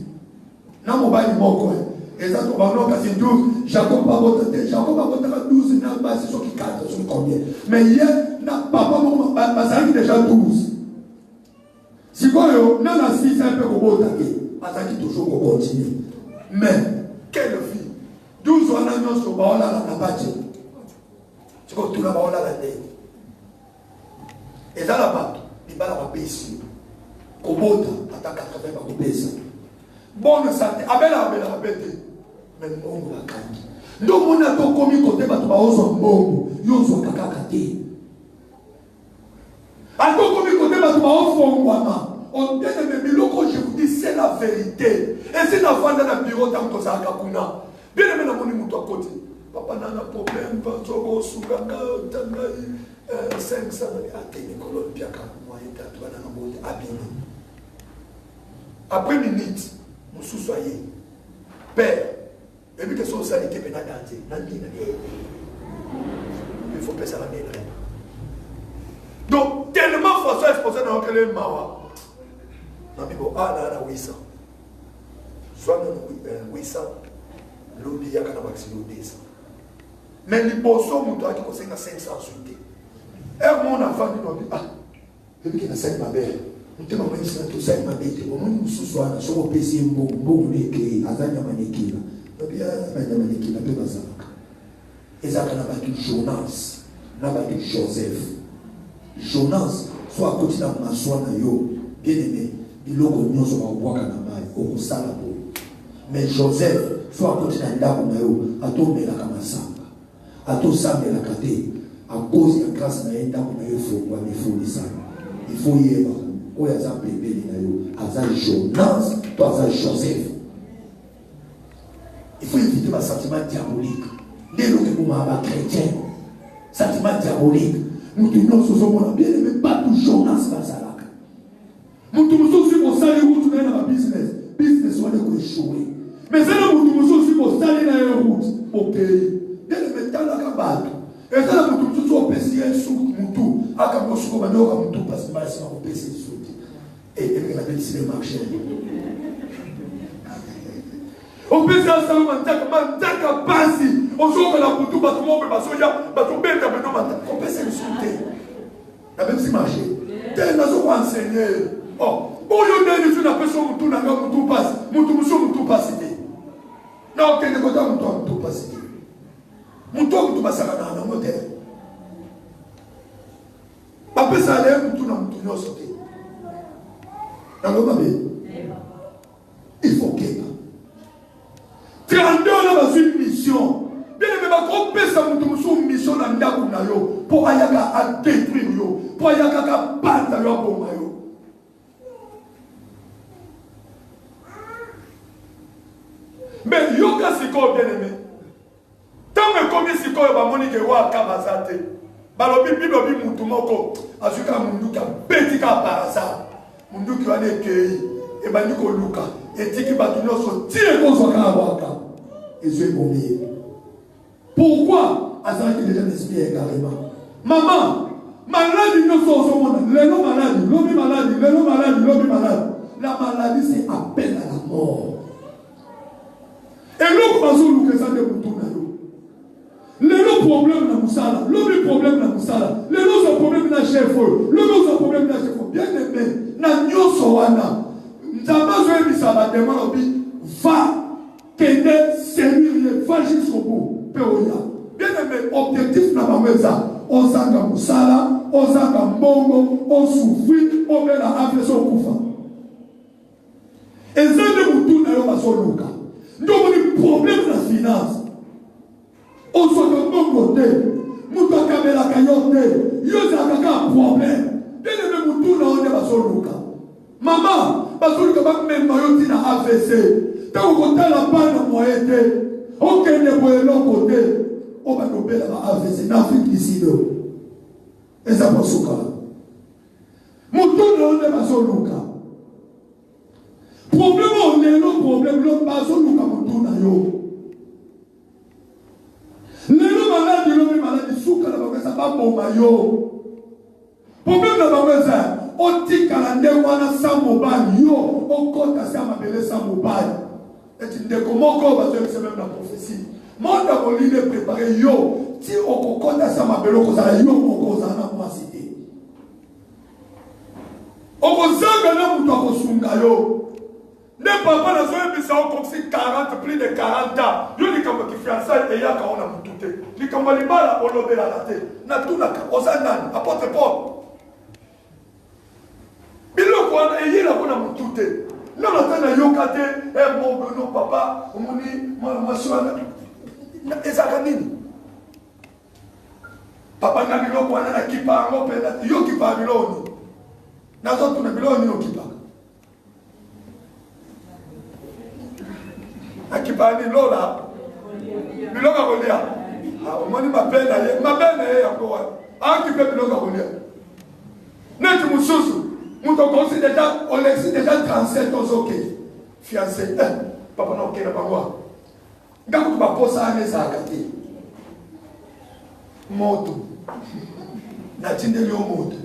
Na mobile moko. Et ça on va non casser 12. Jacob pas voté, Jacob a voté 12, n'a pas c'est sur qui 4 sur combien. Mais hier n'a papa mon ça qui déjà 12. Si quoi yo, n'a la 6 un peu comme voter. Ça qui toujours continue. Mais quelle fille 12 on a non sur ba la na bati. Tu vois tout la ba la tête. Et ça là-bas, il va la baisser. Kobota, à 80 va baisser. Bonne santé, abel la bête. Mais non, la canne. Donc, on a tout commis côté, bah, tu vas oser un bon, yozo kakakate. A tout commis côté, bah, tu vas oser un bon, on dit, mais lorsque je vous dis, c'est la vérité. Et c'est la fin de la bureau, tant que ça a kakuna. Bien aimé, la monnaie, mouton à côté. Papa n'a pas problème, pas trop, soukaka, tangaï. 500 après minute, nous soyez père, et puis que son sanité peut danger. il faut passer à la maîtrise. Donc, tellement François exposé dans le mawa. Non, mais bon, ah, là, 800. Soit 800, l'autre, il y a qu'un maximum 200. Mais les bossons, mon doigt qui conseille 500 insultés. Et mon enfant, il dit, ah, et puis qu'il a 5 ma belle. Nous te demandons si tu as 5 ma belle. Au moins, nous sommes soit sur le PC, bon, à Zania Manekila. Et puis, Zania Manekila, peu bazaka. Et ça, on a battu Jonas, on a battu Joseph. Jonas, soit à côté de ma soie, bien aimé, il a connu son envoi Kanamai, au Salabo. Mais Joseph, soit à côté de Ndako, à tout la Kamasanga, à tout Samé la Kate, à cause de la grâce de Ndako, il faut y aller. Où est-ce que bébé est Jonas, toi, Joseph. Il faut éviter le sentiment diabolique. Dès lors que vous m'avez chrétien, sentiment diabolique. Nous devons bien aimé pas tout Jonas Bazalak. Nous devons aussi pour saluer où tu es dans la business. Business soit échoué. Mais c'est là où nous devons aussi pour saluer dans la route. Ok. Bien aimé dans la cabane. Et c'est là où nous devons aussi PCL sous Moutou. À Kamosou, à Moutou, parce que c'est un PCL sous. Et il a décidé de marcher. On peut dire ça, on a basi. On joue à la boutou, parce qu'on peut passer au Yap, parce qu'on peut être on peut s'insulter. La même si marché. Tel n'a pas enseigné. Oh, au lieu de dire que personne Moutou n'a pas Moutou passe, Moutou passe. Non, quel est le côté Moutou passe. Moutou passe à la moteur. Après ça, Moutou n'a pas sauté. Dans le monde, il faut qu'il y ait 32 ans dans une mission. Bien aimé, on peut s'amuser une mission dans le pour aller à détruire, pour aller à battre le bon. Mais yoga c'est quoi bien aimé? Tant que comme c'est quoi, va monique wa kabazate. Balobi bilobi mutumoko. Azuka mundu ka betika par hasard. Mundu qui va aller cueillir. Et baniko luka. Et tiki batuno so tire qu'on soit kawaka. Et je vais mourir. Pourquoi? Azar qui déjà m'explique carrément. Maman, maladie nous sommes au monde. L'élo maladie, l'homme maladie, l'élo maladie, l'homme malade. La maladie c'est appel à la mort. Et l'autre façon que ça de Moutouna. Le problème dans Moussala, le problème dans Moussala, le problème dans chef, le problème dans chef. Bien aimé, na nyoso wana. N'zamazo ebisa demande va qu'aider sérieux, va jusqu'au bout. Bien aimé, objectif n'a pas ça. On s'en Moussala, on s'en Mbongo, on souffrit, on met la affection au koufa. Et ça de Moutouna yo basoluka. Nous avons des problèmes de la finance. On soit de bon côté. Nous avons la caillotte. Nous avons un problème. Bien aimé, nous avons des basoluka. Maman, basoluka va même maillot dans AVC. Tant qu'on a la balle dans mon été, on ne peut pas l'autre côté. On va tomber dans AVC. Dans l'Afrique d'ici. Et ça va se faire. Nous avons des basoluka. Problème, on est le problème, l'autre personne nous comme tout d'ailleurs. Le malade, souka la bavesa pas bon maillot. Problème la bavesa, on dit qu'à la ndewana sans mobile, yo, on compte à ça m'appeler sans mobile. Et tu dis comment on va faire même la prophétie. Moi, dans mon livre préparé, yo, si on compte à ça m'appeler, on va yo, on va moi citer. On va s'engager pour toi, sunga yo. Les papas n'a jamais mis ça comme si 40, plus de 40 ans. Yo ni kama qui fiançailles et ya quand on a moutouté. Ni kama les balles on l'a la laté. Na tout na osanan apporte pas. Bilo quoi et il a qu'on a moutouté. Non la tana yo kate et mon papa moni ma soeur na ezakanini. Papa na bilo quoi na kipa ngo pe na yo kipa bilo ni. Na zo tu na bilo ni no kipa. Akibani Lola, Biloga Golia. On m'a dit ma belle est encore. Ah, qui fait Biloga Golia. Net Moussous, Mouton déjà, on l'existe déjà 37 ans, ok. Fiancé, papa n'a aucun pas moi. Gardez ma pose à mes agati. moto natindeli yo moto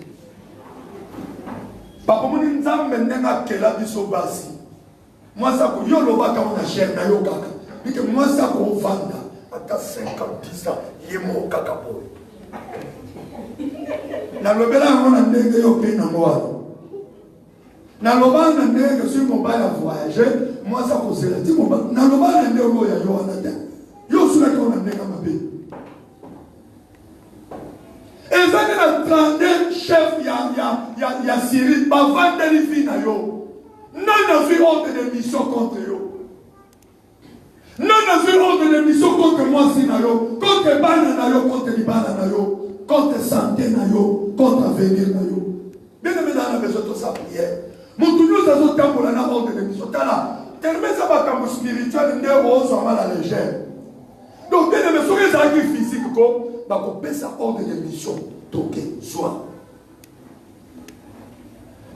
papa moni nzambe ndenge akela biso basi mwasi ako yo olobaka ngo na chair na yo kaka bike mwasi ako ovanda ata 50 ans ye moko kaka boye nalobela yango na ndenge yo mpe nango wana naloba na ndenge soki mobali avoyage mwasi akozela ti mobali naloba na ndenge oyo ya yo wana te yo osulaki o na ndenge mabe ezali na 32 chef ya Syrie bavandeli vi na yo nani azwi ordre de mission contre yo nani azwi ordre de mission contre mwasi na yo contre bana na yo contre libala na yo contre santé na yo contre avenir na yo bien aimé dans la maison de sa prière motu nyonso azotambola na ordre de mission tala tellement eza makambo spirituel nde ozwama na légère donc bien aimé soki ezalaki physique ko bakopesa ordre de mission toke soin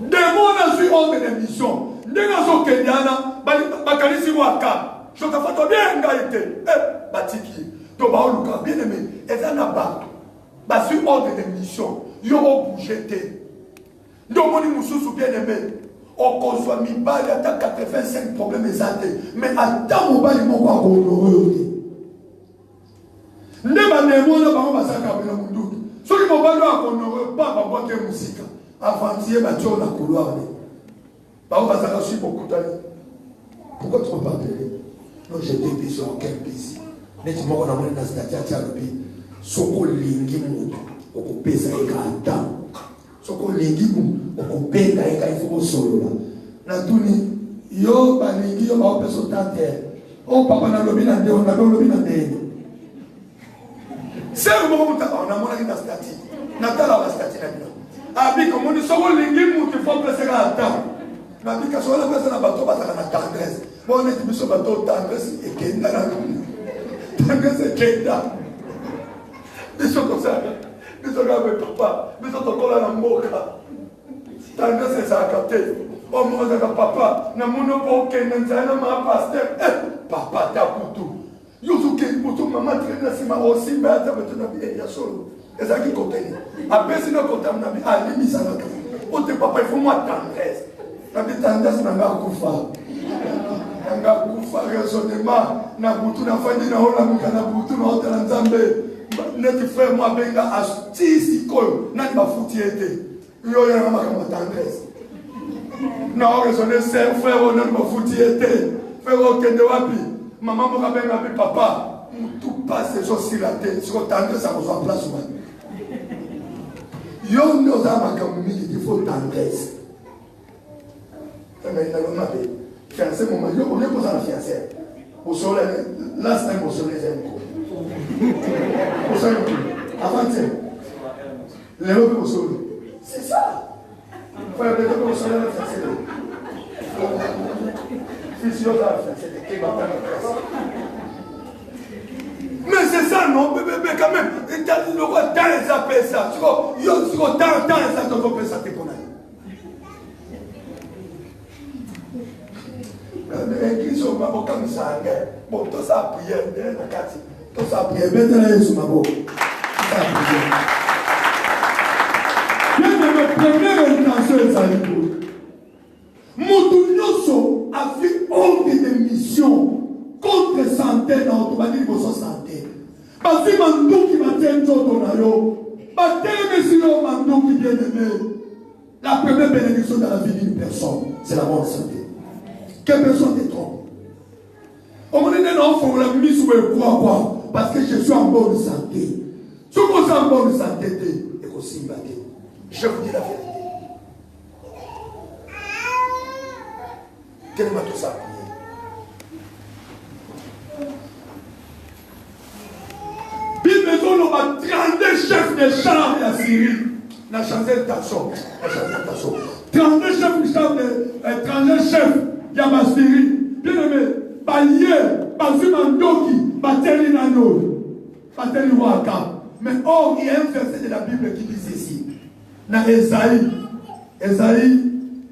démon azwi ordre de mission ndenge azokende wana bakanisi ngo aka sokafato bien ngai te batiki to baoluka bien aimé eza na bato bazwi ordre de mission yo obouge te nde omoni mosusu bien aimé okozwa mibali ata 85 problème eza te mais ata mobali moko akohonore yo te nde bandemona bango basalaka bena munduki soki mobali oyo akohonore pa babote mosika avantie batio na couloir ne bango bazalaka sui bokutani pourquoi tu pas appelé non j'étais busy aucun busy neti moko namoni na stati ati alobi soki olingi moto okopesa eka ata soki olingi okobenga eka ifo kosolola natuni yo balingi yo baopesa ota te o papa nalobi na ndenge nalobi na ndenge sere moko moto namonaki na stati natala bastati na bino abika omoni soki olingi moto ifo opesaka ata nabika soki olapesa na bato bazala na tendresse bo neti biso bato tendresse ekenda na tendresse ekenda biso kosala biso kabe papa biso tokola na mboka tendresse ezalaka te omo ozalaka papa na mono po okende nzala na maa paster papa ta kutu yo zokende moto mama traine na nsima osimba ata bato na bi ya solo ezalaki koteni apesi na kotama na bi alimisanaka ote papa ifo mwa tendresse na bi tendresse nanga akufa raisonnement na butu na fandi na olamuka na butu na otala nzambe neti frère moi benga astisi koyo nani bafuti ete yo yana makambo tendresse na raisonner c'est frère nani bafuti ete frère okende wapi maman moka benga bi papa tout passe sur la tête sur tendresse à votre place moi yo no za makambo mingi il faut tendresse mais na lona be fiancé mon mari on est posé la fiancée au soleil là c'est un soleil c'est un coup au soleil avant les lobes au soleil c'est ça faut le mettre au soleil la fiancée fils yo la fiancée qui va faire mais c'est ça non bébé quand même il t'a dit le quoi tant ça fait ça tu vois yo tu vois tant ça te fait ça te connaît l'église au maboko comme ça bon tout ça prière na kati tout ça prière maintenant yesu maboko ça prière bien de première intention ezali ko moto nyonso a fait ordre de mission contre santé na otobali liboso santé basi manduki batie nzoto na yo batelemisi yo manduki bien aimé la première bénédiction dans la vie d'une personne c'est la bonne santé. Quelle personne te trompe? Au moment où on a mis sur le quoi parce que je suis en bonne santé. Si vous êtes en bonne santé, et aussi battre. Je vous dis la vérité. Quel est tout ça? Bible nous a 32 chefs de chars de la Syrie. La chanson d'assaut. 32 chefs de chars de 32 chefs. Il y a ma Syrie, bien aimé, Balié, Bazumandoki, Bateli Nano, Bateli Waka. Mais or, il y a un verset de la Bible qui dit ceci. Dans Esaïe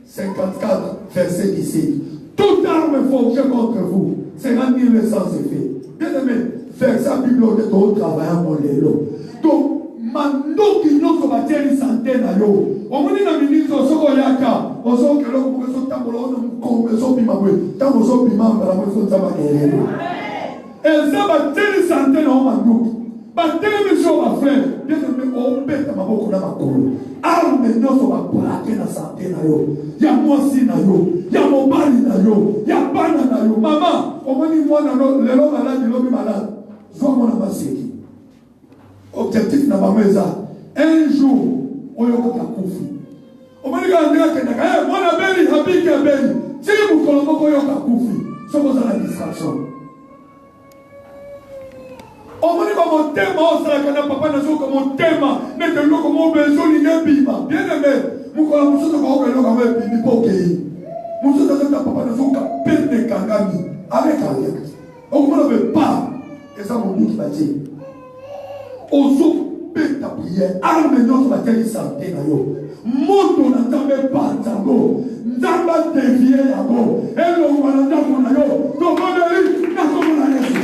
54, verset 17. Toute arme forgée contre vous sera nullement sans effet. Bien aimé, verset Bible de ton travail à mon lélo. Donc, mandoki nyonso batieli sante na yo omoni na ministre soko yaka ozokelo ko so tambola ono ko so bima bwe tambo so bima mbala mo so nzaba kelele eza batieli sante na mandoki bateli miso ba frère bien aimé o beta maboko na makolo arme nyonso ba plaquer na sante na yo ya mwasi na yo ya mobali na yo ya bana na yo mama omoni mwana no lelo malade lobi malade zo mona baseki objectif na bameza un jour oyo kota kufi omoni ka ndika kendaka mwana beli habike beli tili mukolo moko oyo ka kufi soko za la distraction omoni ka motema osalaka na papa na soka motema nete loko mo bezoli ngebima bien aimé mukolo musoto ka oka loko mo ebimi pokei musoto ka papa na soka pende kangami avec avec okomona be pa eza monduki batie ozo beta prière arme nyonso bateli sante na yo moto na nzambe panzango nzambe devie yango elongwa na ndako na yo tomoneli nakomona yesu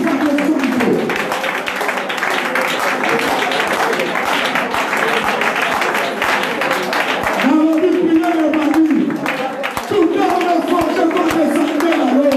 nalobi prière ebandi tout arme force contre sante na yo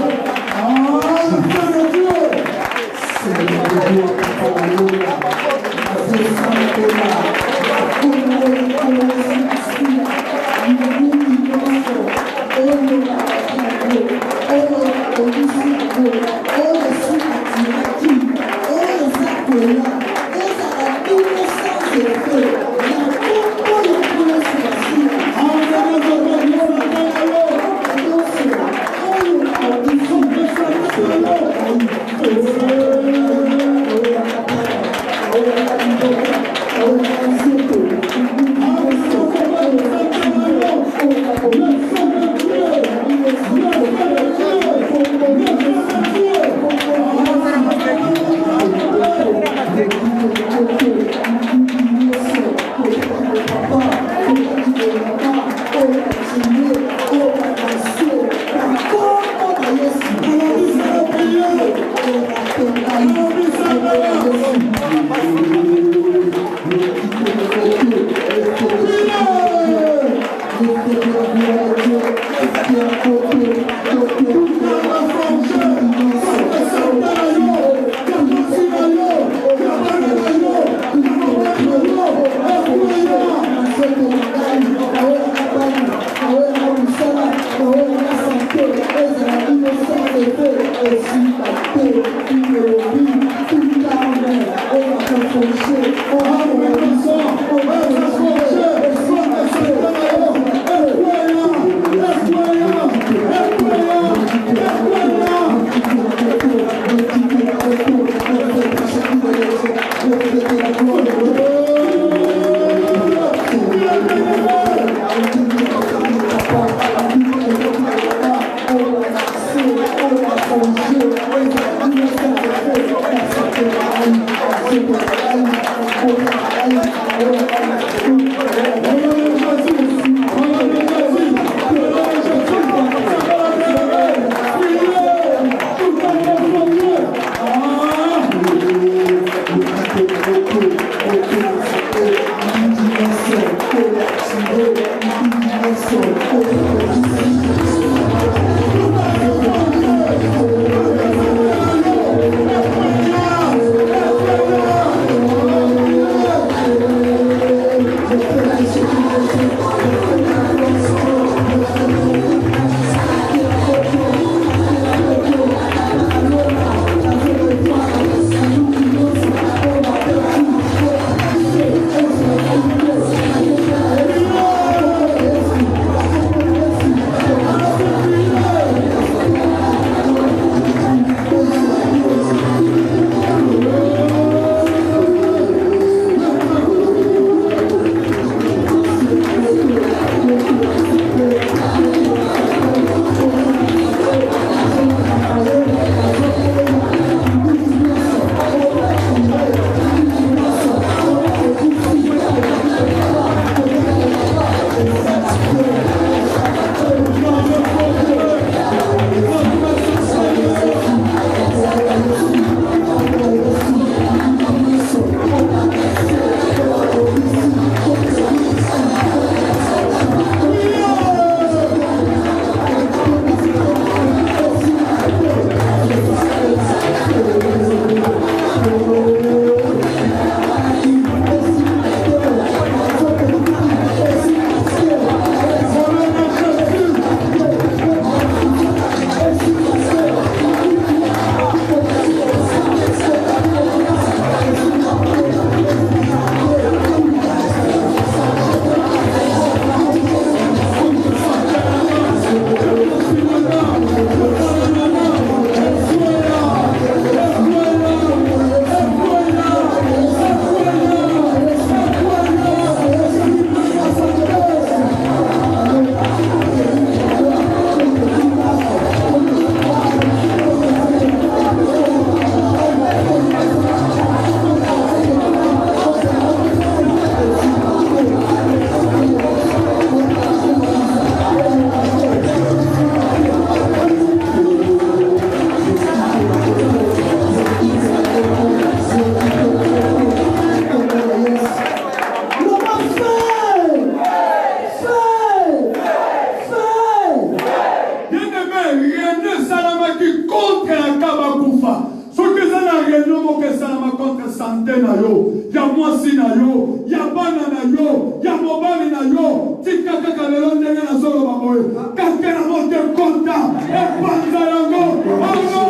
René Salamaki contre la Kabakufa. Ce que ça n'a rien de Salama contre santé na yo, ya mwasi na yo, ya bana na yo, ya mobali na yo, tika kaka lelo ndenge na solo baboye, kake na monte konta, e panza yango, amono!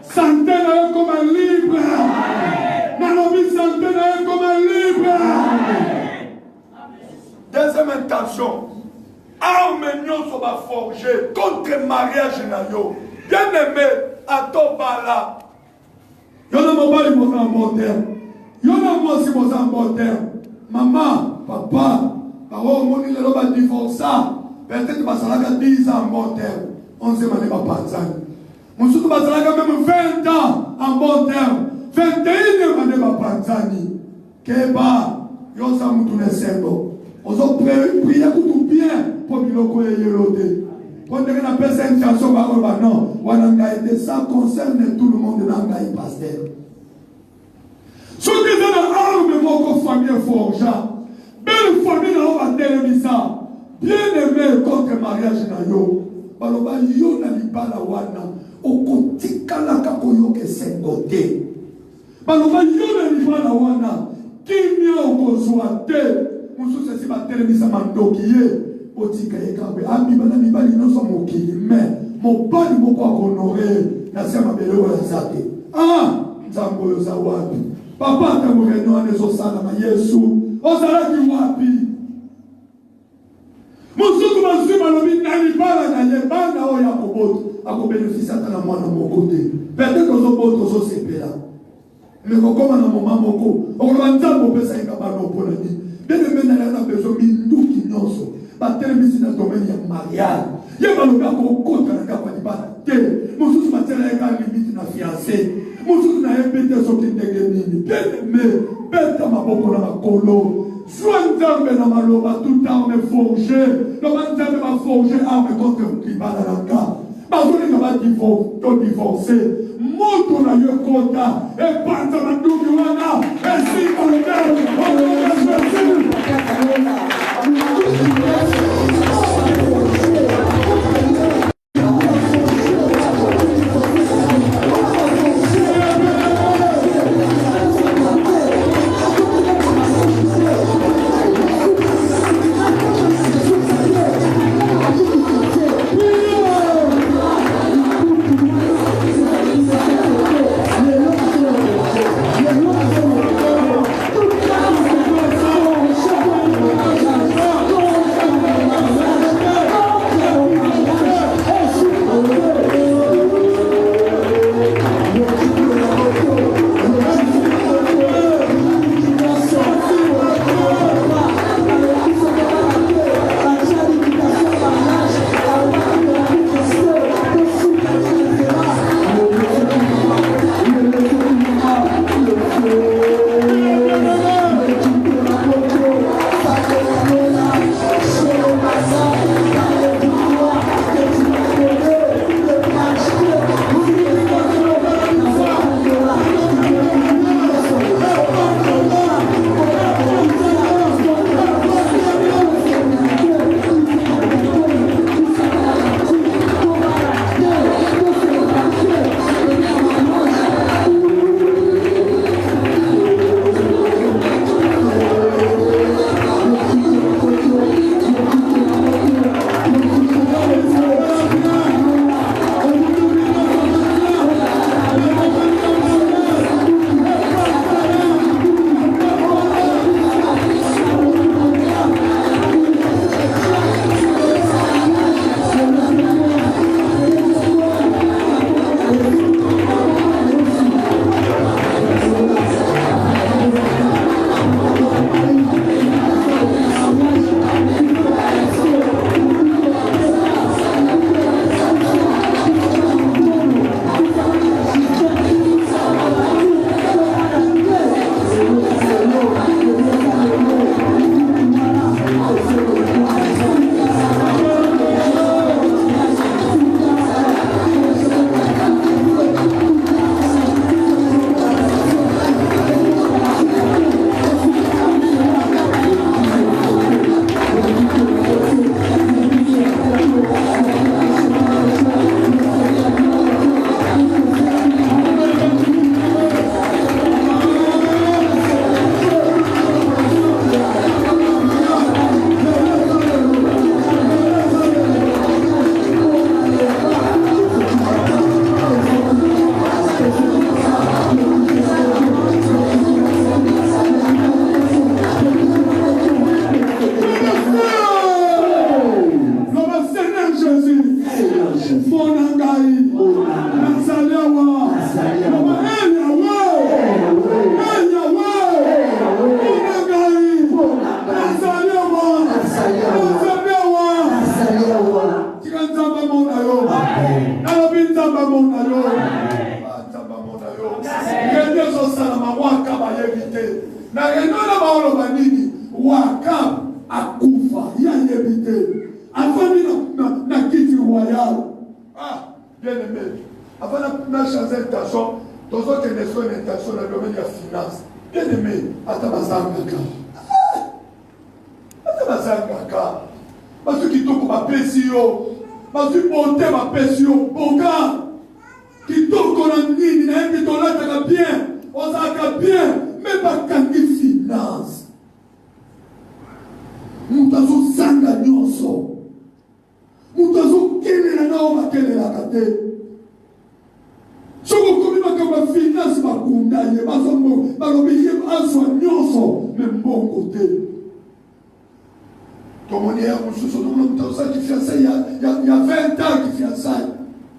Santé na yo comme libre, nanobi santé na yo comme libre. Deuxième intention, armes nyonso ba forger contre mariage na yo. Bien-aimé, à ton bala. Y'en a mobile pour un bon terme. Y'en a moi aussi pour un bon terme. Maman, papa, parole, mon île va divorcer. Peut-être que ça va 10 ans en bon terme. 11e année, va pas ça. Mon surtout, ça va même 20 ans en bon terme. 21e année, va pas ça. Keba, y'en a moutou les cerveaux. On a prié tout bien pour que l'on ait yélodé. Quand on appelle ça une chanson, non, ça concerne tout le monde dans le pasteur. Ce qui est dans l'arme, mon famille forja, belle famille dans la télévision, bien aimé contre mariage na yo, baloba yo na libala wana, okotika la kakoyo ke sengote. Baloba yo na libala wana, kimia okozwate, musu sesi ba télévision mandokiye. Otika yekabe abi bana mibali noso mokili mais mobali moko akonoré na sema belego ya zate nzambo yo za wapi papa tango réunion anezo sala na Yesu ozalaki wapi musuku bazwi balobi nani bala na ye bana oyo akoboto akobénéficie ata na mwana moko te peut-être ozoboto ozosepela mais kokoma na moma moko okoloba nzambo opesa yeka bana opona nini bien-aimé na besoin minduki nyonso batelemisi na domaine ya mariage ye balobi akokota na kapa libala te mosusu batiela yeka limite na fiancé mosusu na ye mpe te soki ndenge nini bien-aimé beta maboko na makolo zwa nzambe na maloba tout arme forgé loba nzambe baforge arme contre libala na nga bazolinga todivorce moto na yo kota epanza na nduki wana Jésus. Monangai. Nazalewa. Mama Yahweh. Monangai. Nazalewa. Nazalewa. Tikanzamba mona yo. Nalabinzamba mona yo. Nzamba mona yo. Ngende so salama waka ba yebite. Na ngendo na baolo banini waka akufa ya yebite. Afani na kiti royal. Ah, bien aimé. Avant de changer d'intention, dans autres nations, une intention dans le domaine de la finance. Bien aimé, Atabazangaka. Atabazangaka. Parce que qui toque ma PCO. Parce que monter ma PCO. Bonga. Qui toque en ligne, qui toque là, bien. On s'en bien. Mais pas quand il finance. Nous avons zanga nyonso. Nous avons quelle la norme, quelle est la cate. Si vous communiquez ma finance, ma kundaye, ma sombo, ma lobby, ma soignance, même bon côté. Comme on est à mon ça qui fiançaille, il y a 20 ans qui fiançaille.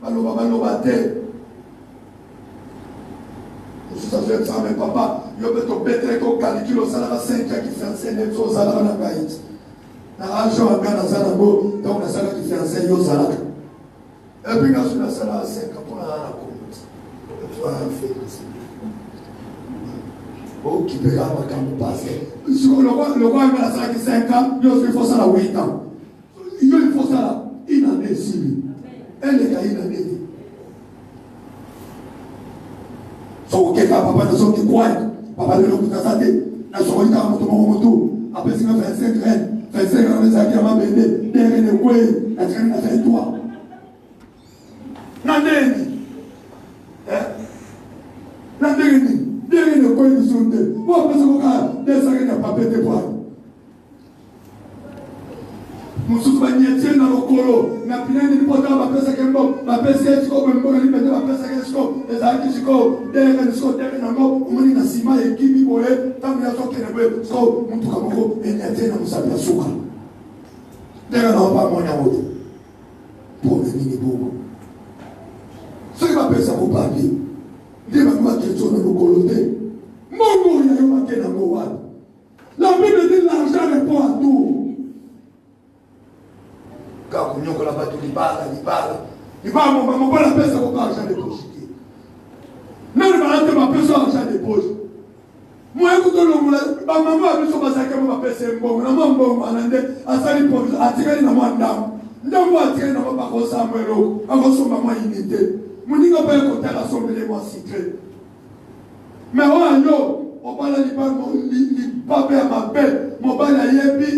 Maloba, ça fait ça, mais papa, il y a besoin de pétrer qu'on calcule au salaire à 5 ans qui fiançaille, les choses à la gaïte. L'argent à Ghana, Zanabo, donc la salle qui fiançaille, yo salak. Et puis, quand la salle à 5 ans, pour la compte. Oh, qui peut avoir quand vous passez. Le roi a 5 ans, il faut ça à 8 ans. Il faut ça une année ici. Elle est à une année. So, ok, papa, nous sommes qui croient. Papa, nous sommes cassatés. Nous sommes en moto. Après, c'est 25 graines. 25 graines, c'est qui m'a béni. Derrière les couilles, la traîne a fait toi. Nandeni. Nandeni. Derrière les couilles, nous sommes deux. Bon, parce que des graines n'ont pas pété poids. Nous sommes dans le colo. Nous avons dit que nous avons fait ça. Nous avons fait ça. Nous avons fait ça. Les artistes, derrière les choses, derrière les gens, on est dans le ciment et qui vit, tant que nous avons fait ça, nous avons fait ça. Derrière, nous n'avons pas moyen de pour venir beaucoup. Ce qui va faire ça pour parler, il y a une question de nos colotés. Mon il y a une question de nos. La Bible dit l'argent répond à tout. Quand on a battu les balles, il va mon bon appel ça va argent de poche. Non, il va rentrer ma personne argent de poche. Moi, écoute, ma maman a vu son massacre, ma personne est bon, maman bon, à ça il faut attirer dans moi d'âme. Dans moi attirer dans ma parole ça me l'eau, avant son maman unité. Mon n'y a pas un côté à la somme de moi secret. Mais on parle de pas à ma belle, mon bal à Yebi,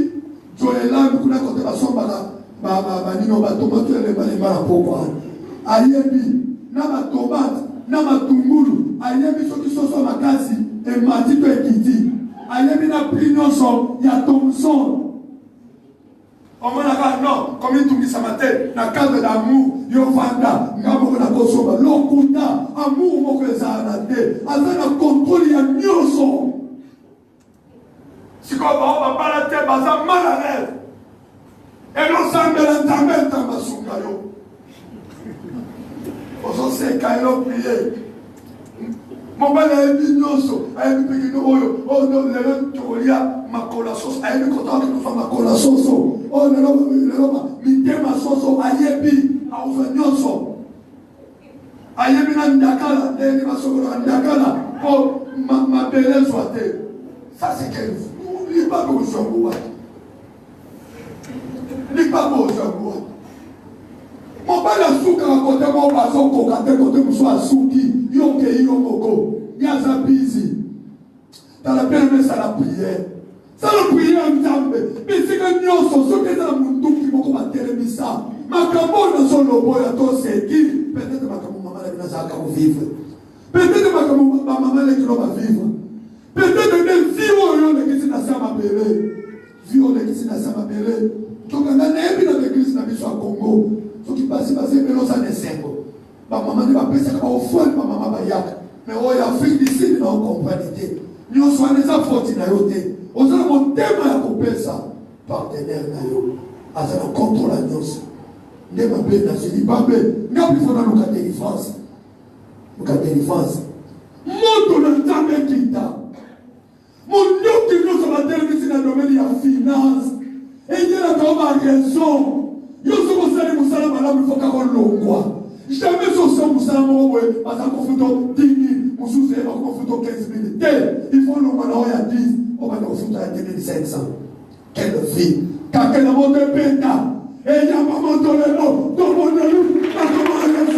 Joëlan, nous connaissons côté la somme là. Nino batomate le balema pourquoi ayebi na batomate na matungulu ayebi soki soso makasi e matito ekiti ayebi na prinonso ya Thomson omonaka non comme itungisa mate na cadre d'amour yo vanda ngamo na kosoba lokunda amour moko ezala te aza na contrôle ya nyonso siko ba bala te baza mal à l'aise. Et nous sommes dans ma soukayo. Nous sommes quand prier. Mon père a dit non, a dit que nous, oh non, le ma colassos, a dit content que nous sommes ma colassos. Oh non, le ma soso, a yebi, a ouvert a yebi n'andakala, les masokolo n'andakala, pour ma belle soit. Ça c'est que vous, n'oubliez pas que vous sommes vous. N'est pas beau, mon père a souka à côté de mon bason, côté de mon soir souki, yoke yomoko, yaza busy. Dans la paix, ça la prière. Ça la prière en Zambé. Mais c'est que nous sommes ceux qui ont mon qui vont commenter les missa. Ma cambo dans son lobo, il y a tout ce qui. Peut-être que ma maman va vivre. Peut-être que ma maman va vivre. Peut-être que des vieux qui sont à ma belle. Vieux qui sont à ma belle. Donc, on a l'église dans le Congo. Ce qui passe, c'est que nous avons des symboles. Ma maman ne va pas penser qu'au fond, ma maman va y aller. Mais on a fait ici, nous comprenons. Nous sommes des enfants qui n'ont pas été. On a un thème à couper ça. Partenaire, nous avons contrôlé nous. ne m'appelle dans ce Zimbabwe, n'a plus fondé le cas de défense. Le cas de défense. Mon don jamais quitta. Mon Dieu qui nous a télévisé dans le domaine de la finance. Et il y a une raison. Il y a une raison pour il faut qu'on le voit. Jamais sur ce Moussala, parce qu'on fait 10 000, on fait 15 000. Il faut le voir à 10, on va le faire à 10 500. Quelle fille. Quand elle a monté Péta, et il y a maman dans le nom, dans mon nom, pas comment elle est.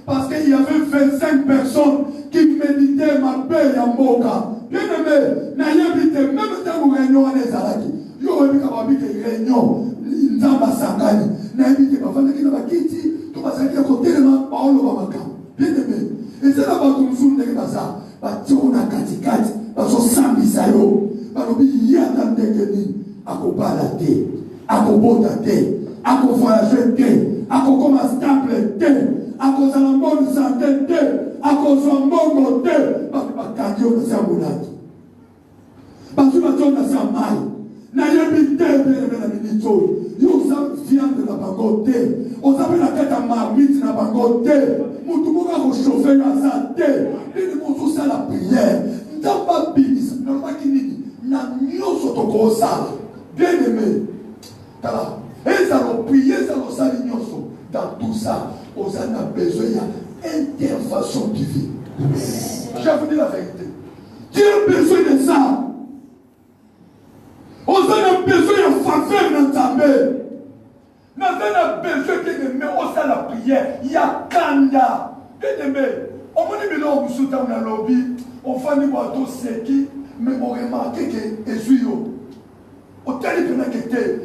Parce qu'il y avait 25 personnes qui méditaient ma paix et Mboka. Bien aimé, n'ayez même temps où réunion à Nezaraki. Il y aurait pu avoir une réunion, Nzamba Sangani, n'ayez pas fait que la Kiti, tout va s'arrêter à côté de ma parole au Bamaka. Bien aimé, et c'est là-bas que nous sommes dans ça. Batirona Katikati, parce que Sambi Sayo, parce que Yata Ndekeni, à Kobalate, à Kobotate, à Kovoyager, à Kokomas Temple, à cause de la bonne santé, à cause de la bonne côté, parce que Dieu ne s'est pas parce que Dieu ne s'est pas n'ayez pas viande de la bangote, on s'appelle la tête à marmite de la bangote, mon tout le monde chauffer à sa tête, et nous montrons ça la prière. Nous n'avons pas béni, nous n'avons pas béni, nous n'avons pas bien aimé. Et ça va prier, ça va s'aligner dans tout ça. On a besoin d'intervention divine. Je vous dis la vérité. Tu as besoin de ça. On a besoin besoin bien-aimé, on sait la prière. Il y a Kanda. Bien-aimé, on m'a dit, on sous dans le lobby, on fait des bateaux secs, mais on remarque que les yeux, on t'a dit que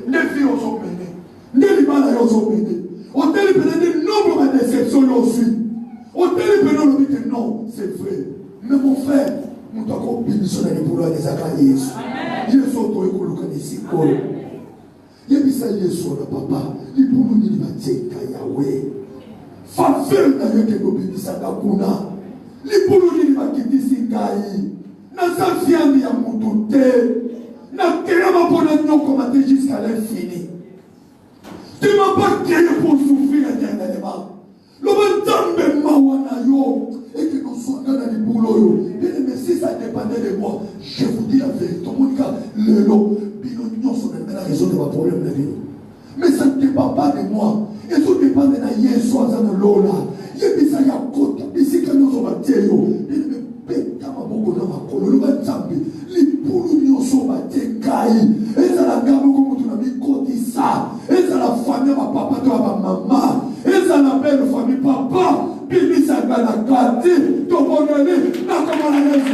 les vies ont mené, les limanes ont mené, on t'a dit que les nombreuses déceptions aussi. On t'a dit que non, c'est vrai. Mais mon frère, nous avons bénéficié de pouvoir des accueillir. Il est sorti de l'Église. Il est sorti de papa. Il est sorti de Yahweh. Faveur na yo ke kobebisaka kuna libulu nini bakitisi ngai naza fiambi ya mutu te nakelama mpona nyokoma te jusqu'à l'infini. Tu m'as pas créé pour souffrir éternellement. Loba nzambe mawa na yo et que nous soyons dans libulu oyo. Bien aimé, si ça dépendait de moi, je vous dis la vérité. Tout le monde dit lelo bino nyonso na mena résoudre ma problème na bino. Mais ça ne dépend pas de moi. Et tout dépend de Yesu azana lola. Yebisa ya kota bisika nyoso bateyo. Ele beta maboko na makolo lo banzambe. Lipulu nyoso batekai. Eza la gamu ko mutu na bikotisa. Eza la famille ba papa to ba mama. Eza la belle famille papa. Bibisa gana kati to bonane na kama na Yesu.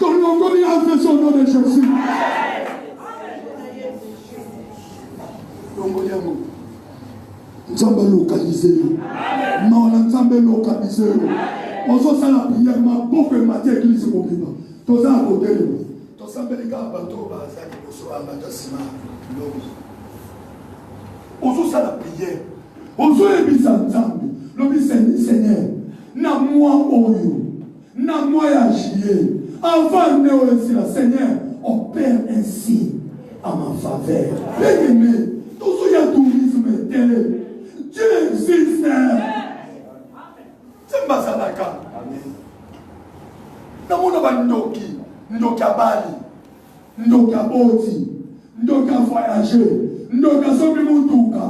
Ton nom, qu'on y a fait au nom de Jésus. Nous sommes localisés. Non, nous sommes localisés. On se sent la prière, ma beaucoup de matière qui se comprend. Tous à côté de nous. Tous à côté de nous. On se sent la prière. On se sent le Seigneur. Na moi oyo. Na moi agir. Avant de le Seigneur, opère ainsi à ma faveur. Bien-aimé, tout ce qui est tourisme télé. Dieu existe. C'est ma sadaka. Namona ba ndoki, ndoki abali, ndoki aboti, ndoki voyager, ndoki sobi mutuka.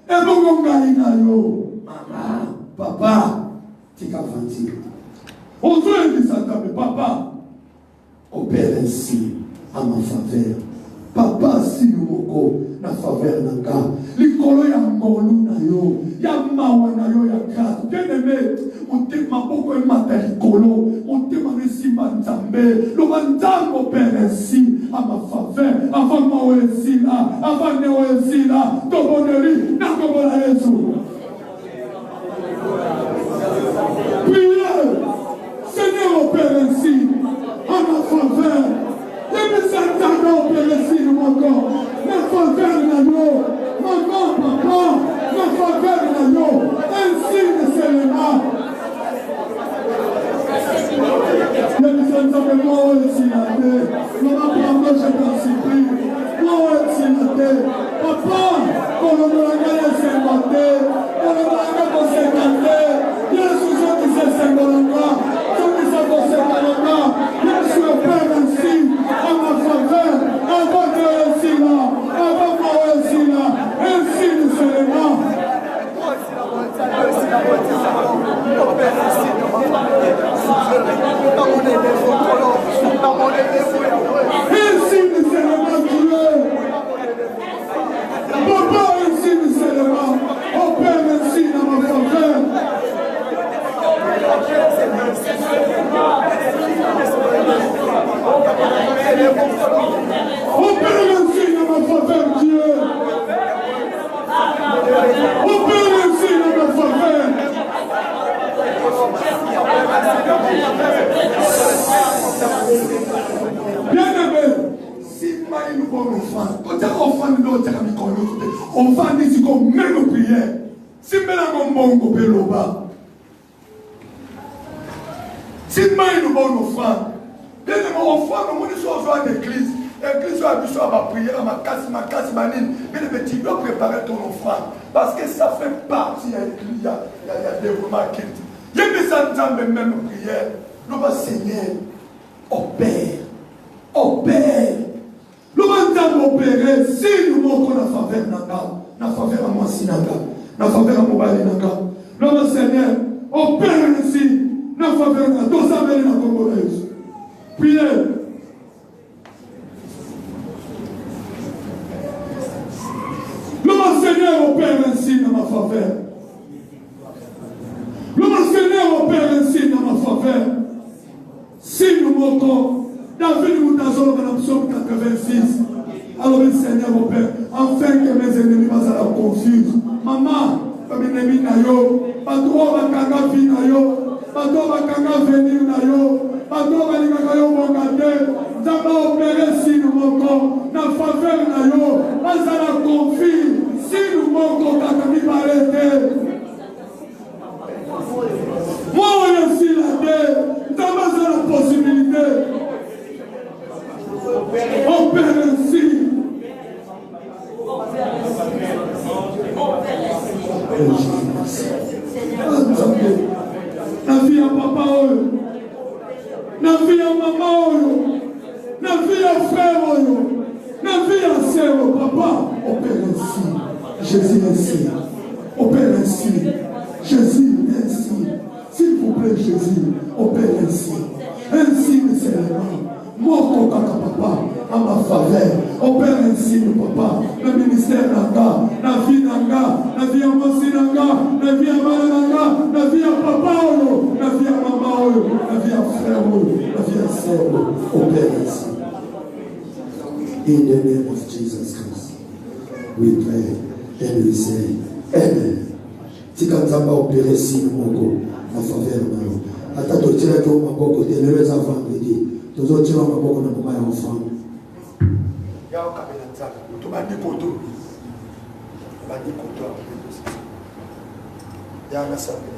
Et bongo ngali na yo. Mama, papa, tika fanti. On se dit ça comme papa, opère ainsi à ma faveur. Papa, si nous na faveur nanga. Likolo ya ngolu na yo, ya mawa na yo ya grâce. Bien-aimé, on te m'a beaucoup mata likolo, on te m'a réussi manzambe. Le manzambe opère ainsi à ma faveur. Avant moi aussi là, avant moi aussi là, ton bonheur, n'a comme la Jésus. Priez, Seigneur opère ainsi à ma faveur. Et mes entendants opère ainsi de mon corps. La faveur na yo, maman, papa, la faveur na yo, ainsi de Seigneur. Il y a des entendants moi aussi là, maman, papa, je t'en supplie. Moi aussi là, papa, qu'on ne me la gagne c'est monté, qu'on ne me la gagne c'est canté. Jésus, je dis c'est Seigneur. Je suis au Père ainsi, à ma faveur, avant de ainsi là, avant moi ainsi là, ainsi de seulement. Ainsi de seulement Dieu. Papa ainsi de seulement, au Père ainsi dans ma faveur. Opère ainsi dans ma faveur, Dieu. Opère ainsi dans ma faveur. Bien-aimé, si maïs nous bon offrande, quand tu as offrande d'autres, on va dire qu'on met nos prières. Si nous avons un bon péloba, si maïs nous bon offrande, bien aimé, offrande, nous sommes en église. L'église a besoin de ma prière, ma casse, ma ligne. Bien aimé, tu dois préparer ton offrande. Parce que ça fait partie de l'église, il y a des développement qui il y a des entends même prière. Nous va Seigneur, opère. Nous va opérer si nous manquons la faveur na faveur à moi sinaga, na faveur à mobile naga. Nous va Seigneur, opère ici, na faveur na dos amène na congolaise. Priez. Le Seigneur opère ainsi dans ma faveur. Le Seigneur opère ainsi dans ma faveur. Si nous manquons, David nous avons dans le psaume 86. Alors le Seigneur opère, afin que mes ennemis ne soient confus. Maman, mes ennemis nayo, pas trop bakanga vie nayo, pas trop bakanga venir nayo, pas trop bakanga yo bongate. D'abord opérer si nous manquons, na faveur nayo, pas à la confus. Si nous manquons, kakami parete. Moi aussi la terre, dans la possibilité. Opère ainsi. La vie à papa, la vie à maman, la vie à frère, la vie à sœur, papa, opère ainsi. Jésus ainsi. Opère ainsi. Jésus ainsi. S'il vous plaît, Jésus, opère ainsi. Ainsi, le Seigneur. Moi, papa, à ma faveur. Opère ainsi, le papa. Le ministère n'a la vie n'a nanga, la vie à mwasi nanga, la vie à mala nanga, la vie à papa oyo, la vie à maman oyo, la vie à frère oyo, la vie à sœur oyo, opère ici. In the name of Jesus Christ, we pray and we say, Amen. Tika nzamba opere si moko na faveur na yo. Ata totira ko maboko te le za vendredi. Tozo tira maboko na mama ya enfant. Ya okabela nzamba. To bandi koto. Bandi koto. Ya na sabe.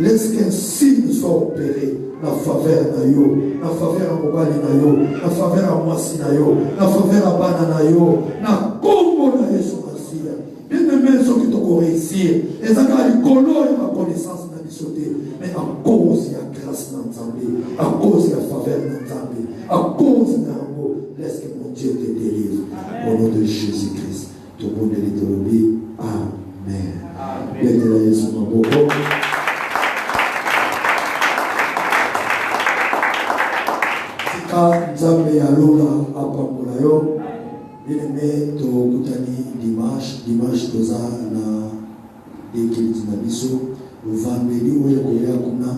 Laisse qu'un signe soit opéré la faveur na yo, la faveur à mobali na yo, la faveur à mwasi na yo, la faveur à bana na yo, na kombo na Yesu Masia. Bien-aimé, ceux qui t'ont réussi, et ça a eu ma connaissance na bisoté, mais à cause de la grâce na Nzambe, à cause de la faveur na Nzambe, à cause de l'amour, laisse que mon Dieu te délivre. Au nom de Jésus-Christ, tout le monde est de Amen. Bien de la Yesu Maboko. Nzambe ya lola apambola yo bien-aimé tokutani dimanche toza na église na biso vendredi oyo koya kuna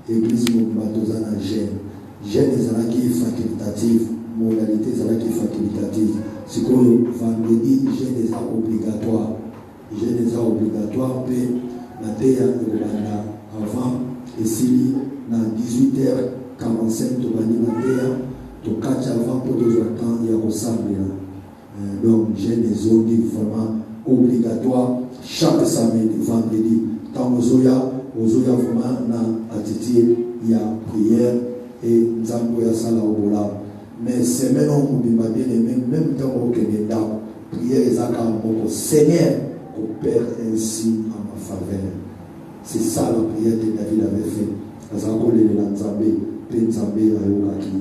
église mobimba toza na jeune ezalaki facultative modalité ezalaki facultative sikoyo vendredi jeune eza obligatoire mpe na teya ekobanda avant esili na 18h45 tobandi na teya tokati avant pour deux temps il y a ressemblé donc j'ai des ordres vraiment obligatoire chaque samedi vendredi tant ozoya vraiment na attitude il y a prière et nzambo ya sala obola mais semaine on mobimba bien aimé même temps au Canada prière ezaka moko Seigneur opère ainsi en ma faveur. C'est ça la prière que David avait fait azako le nzambe pe nzambe ayokaki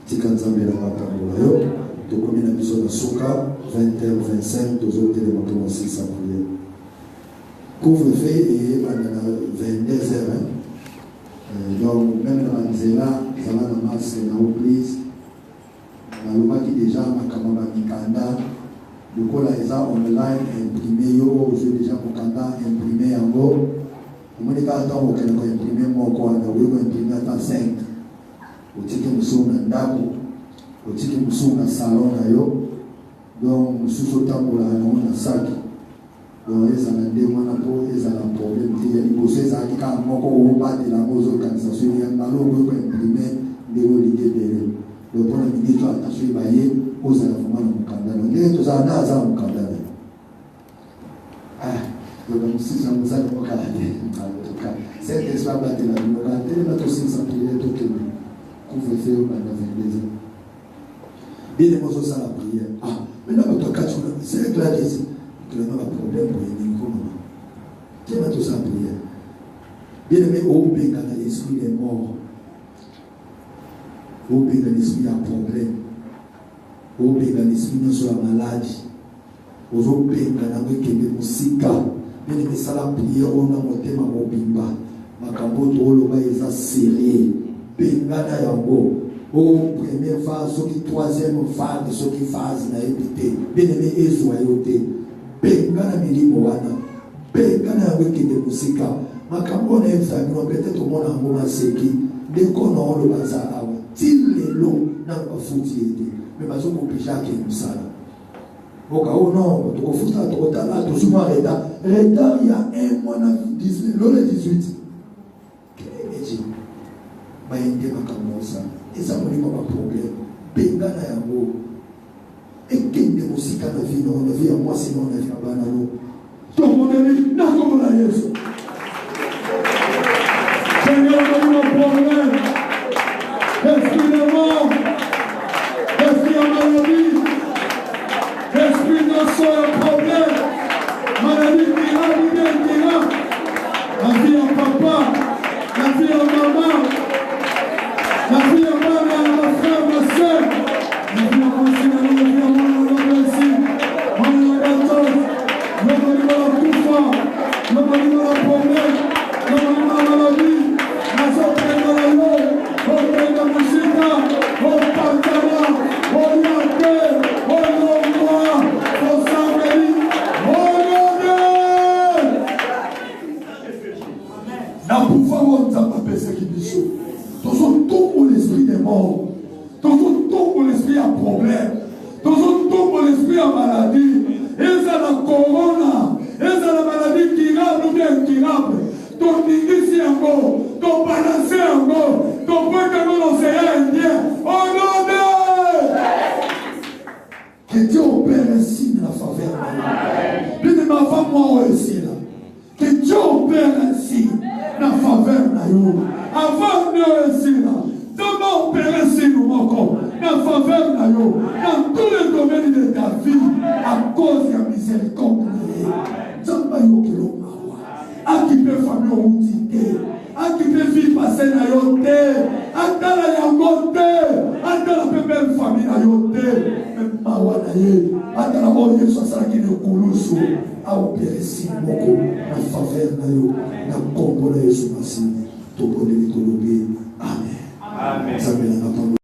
tika nzambe la matambola yo tokomi na biso na suka 20h25 tozotelema commencer sa prière couvre-feu et pendant 22h donc même dans la nzela ça va na masque na oblige nalobaki déjà makambo ya mikanda lokola eza online imprimé yo ozwi déjà kokanda imprimé yango omoni kaka ntango okende koimprime moko wana okoki koimprime ata 5 otiki mosusu na ndako otiki mosusu na salon na yo donc mosusu otambola yango na saki donc ezala nde wana mpo ezala problème te ya liboso ezalaki kaka moko obatela yango ozokanisa soki yambala okoki koimprime nde olingi ebele donc mpona minito ata soki baye ozala vraimen na mokanda na ndenge tozala nde aza na mokanda na donc mosusu yango ozali mokala te cet esprit abatela binoka telema tosilisa priere tokende couvre-feu banda 22h bien ozosala priere maintenant bato akati kuna c'est clair ici tolema baproblème boye ningi komona tema tosala priere bien aimé obenga na l'esprit des morts obenga l'esprit ya problème obenga l'esprit nyonso ya maladi ozobenga nango ekende mosika bene misala priere ona motema mobimba makambo toloba eza sérieux bengana yango o première phase soki troisième vague soki phase na epité bene me ezwa yote bengana milimo wana bengana yango ekende mosika makambo na examino peut-être omona yango maseki ndeko na oloba za awa til lelo na bafuti ete me bazokobija akende mosala boka oh non tokofuta tokotala tosuma retard il y a un mois na 18 le 18 kemeji bayende makambo osala eza molimo baproblème bengana yango ekende mosika na vie ya mwasi na vie ya bana no tomoneli nakomona Yesu Seigneur molimo problème esprit de mort esprit ya maladie esprit de son problème maladie qui a bien la vie ya papa la vie ya maman la vie ya mama ma frère ma soeur la vie ya mwasi na vie ya mwana na mwasi mwana na bato molimo la kufa molimo la problème molimo la maladie nazopenda na yo openda musika opantana oyate oyongwa osambeli oyode na pouvoir nzambe apesaki biso tozotombo l'esprit des morts tozotombo l'esprit ya problème tozotombo l'esprit ya maladie ezala corona ezala maladie curable ou bien incurable tondingisi yango tobalanse yango tobwekango l'océan Indien au nom de que Dieu opère un signe en la faveur de Dieu. Avant moi aussi là. Que Dieu opère un signe en la faveur de Dieu. Avant nous aussi là. Dieu opère un signe en la faveur de Dieu. Dans tous les domaines de ta vie à cause de la miséricorde de Dieu. Dieu m'a dit que l'on m'a dit. À qui peut famille au Tité. À qui peut vivre passer na yote. À dans la yangote. À dans la belle famille na yote. Atala o Yesu asalaki na kulusu aopere signe moko na faveur na yo na kombo na Yesu Masihi toboneli tolobi amen.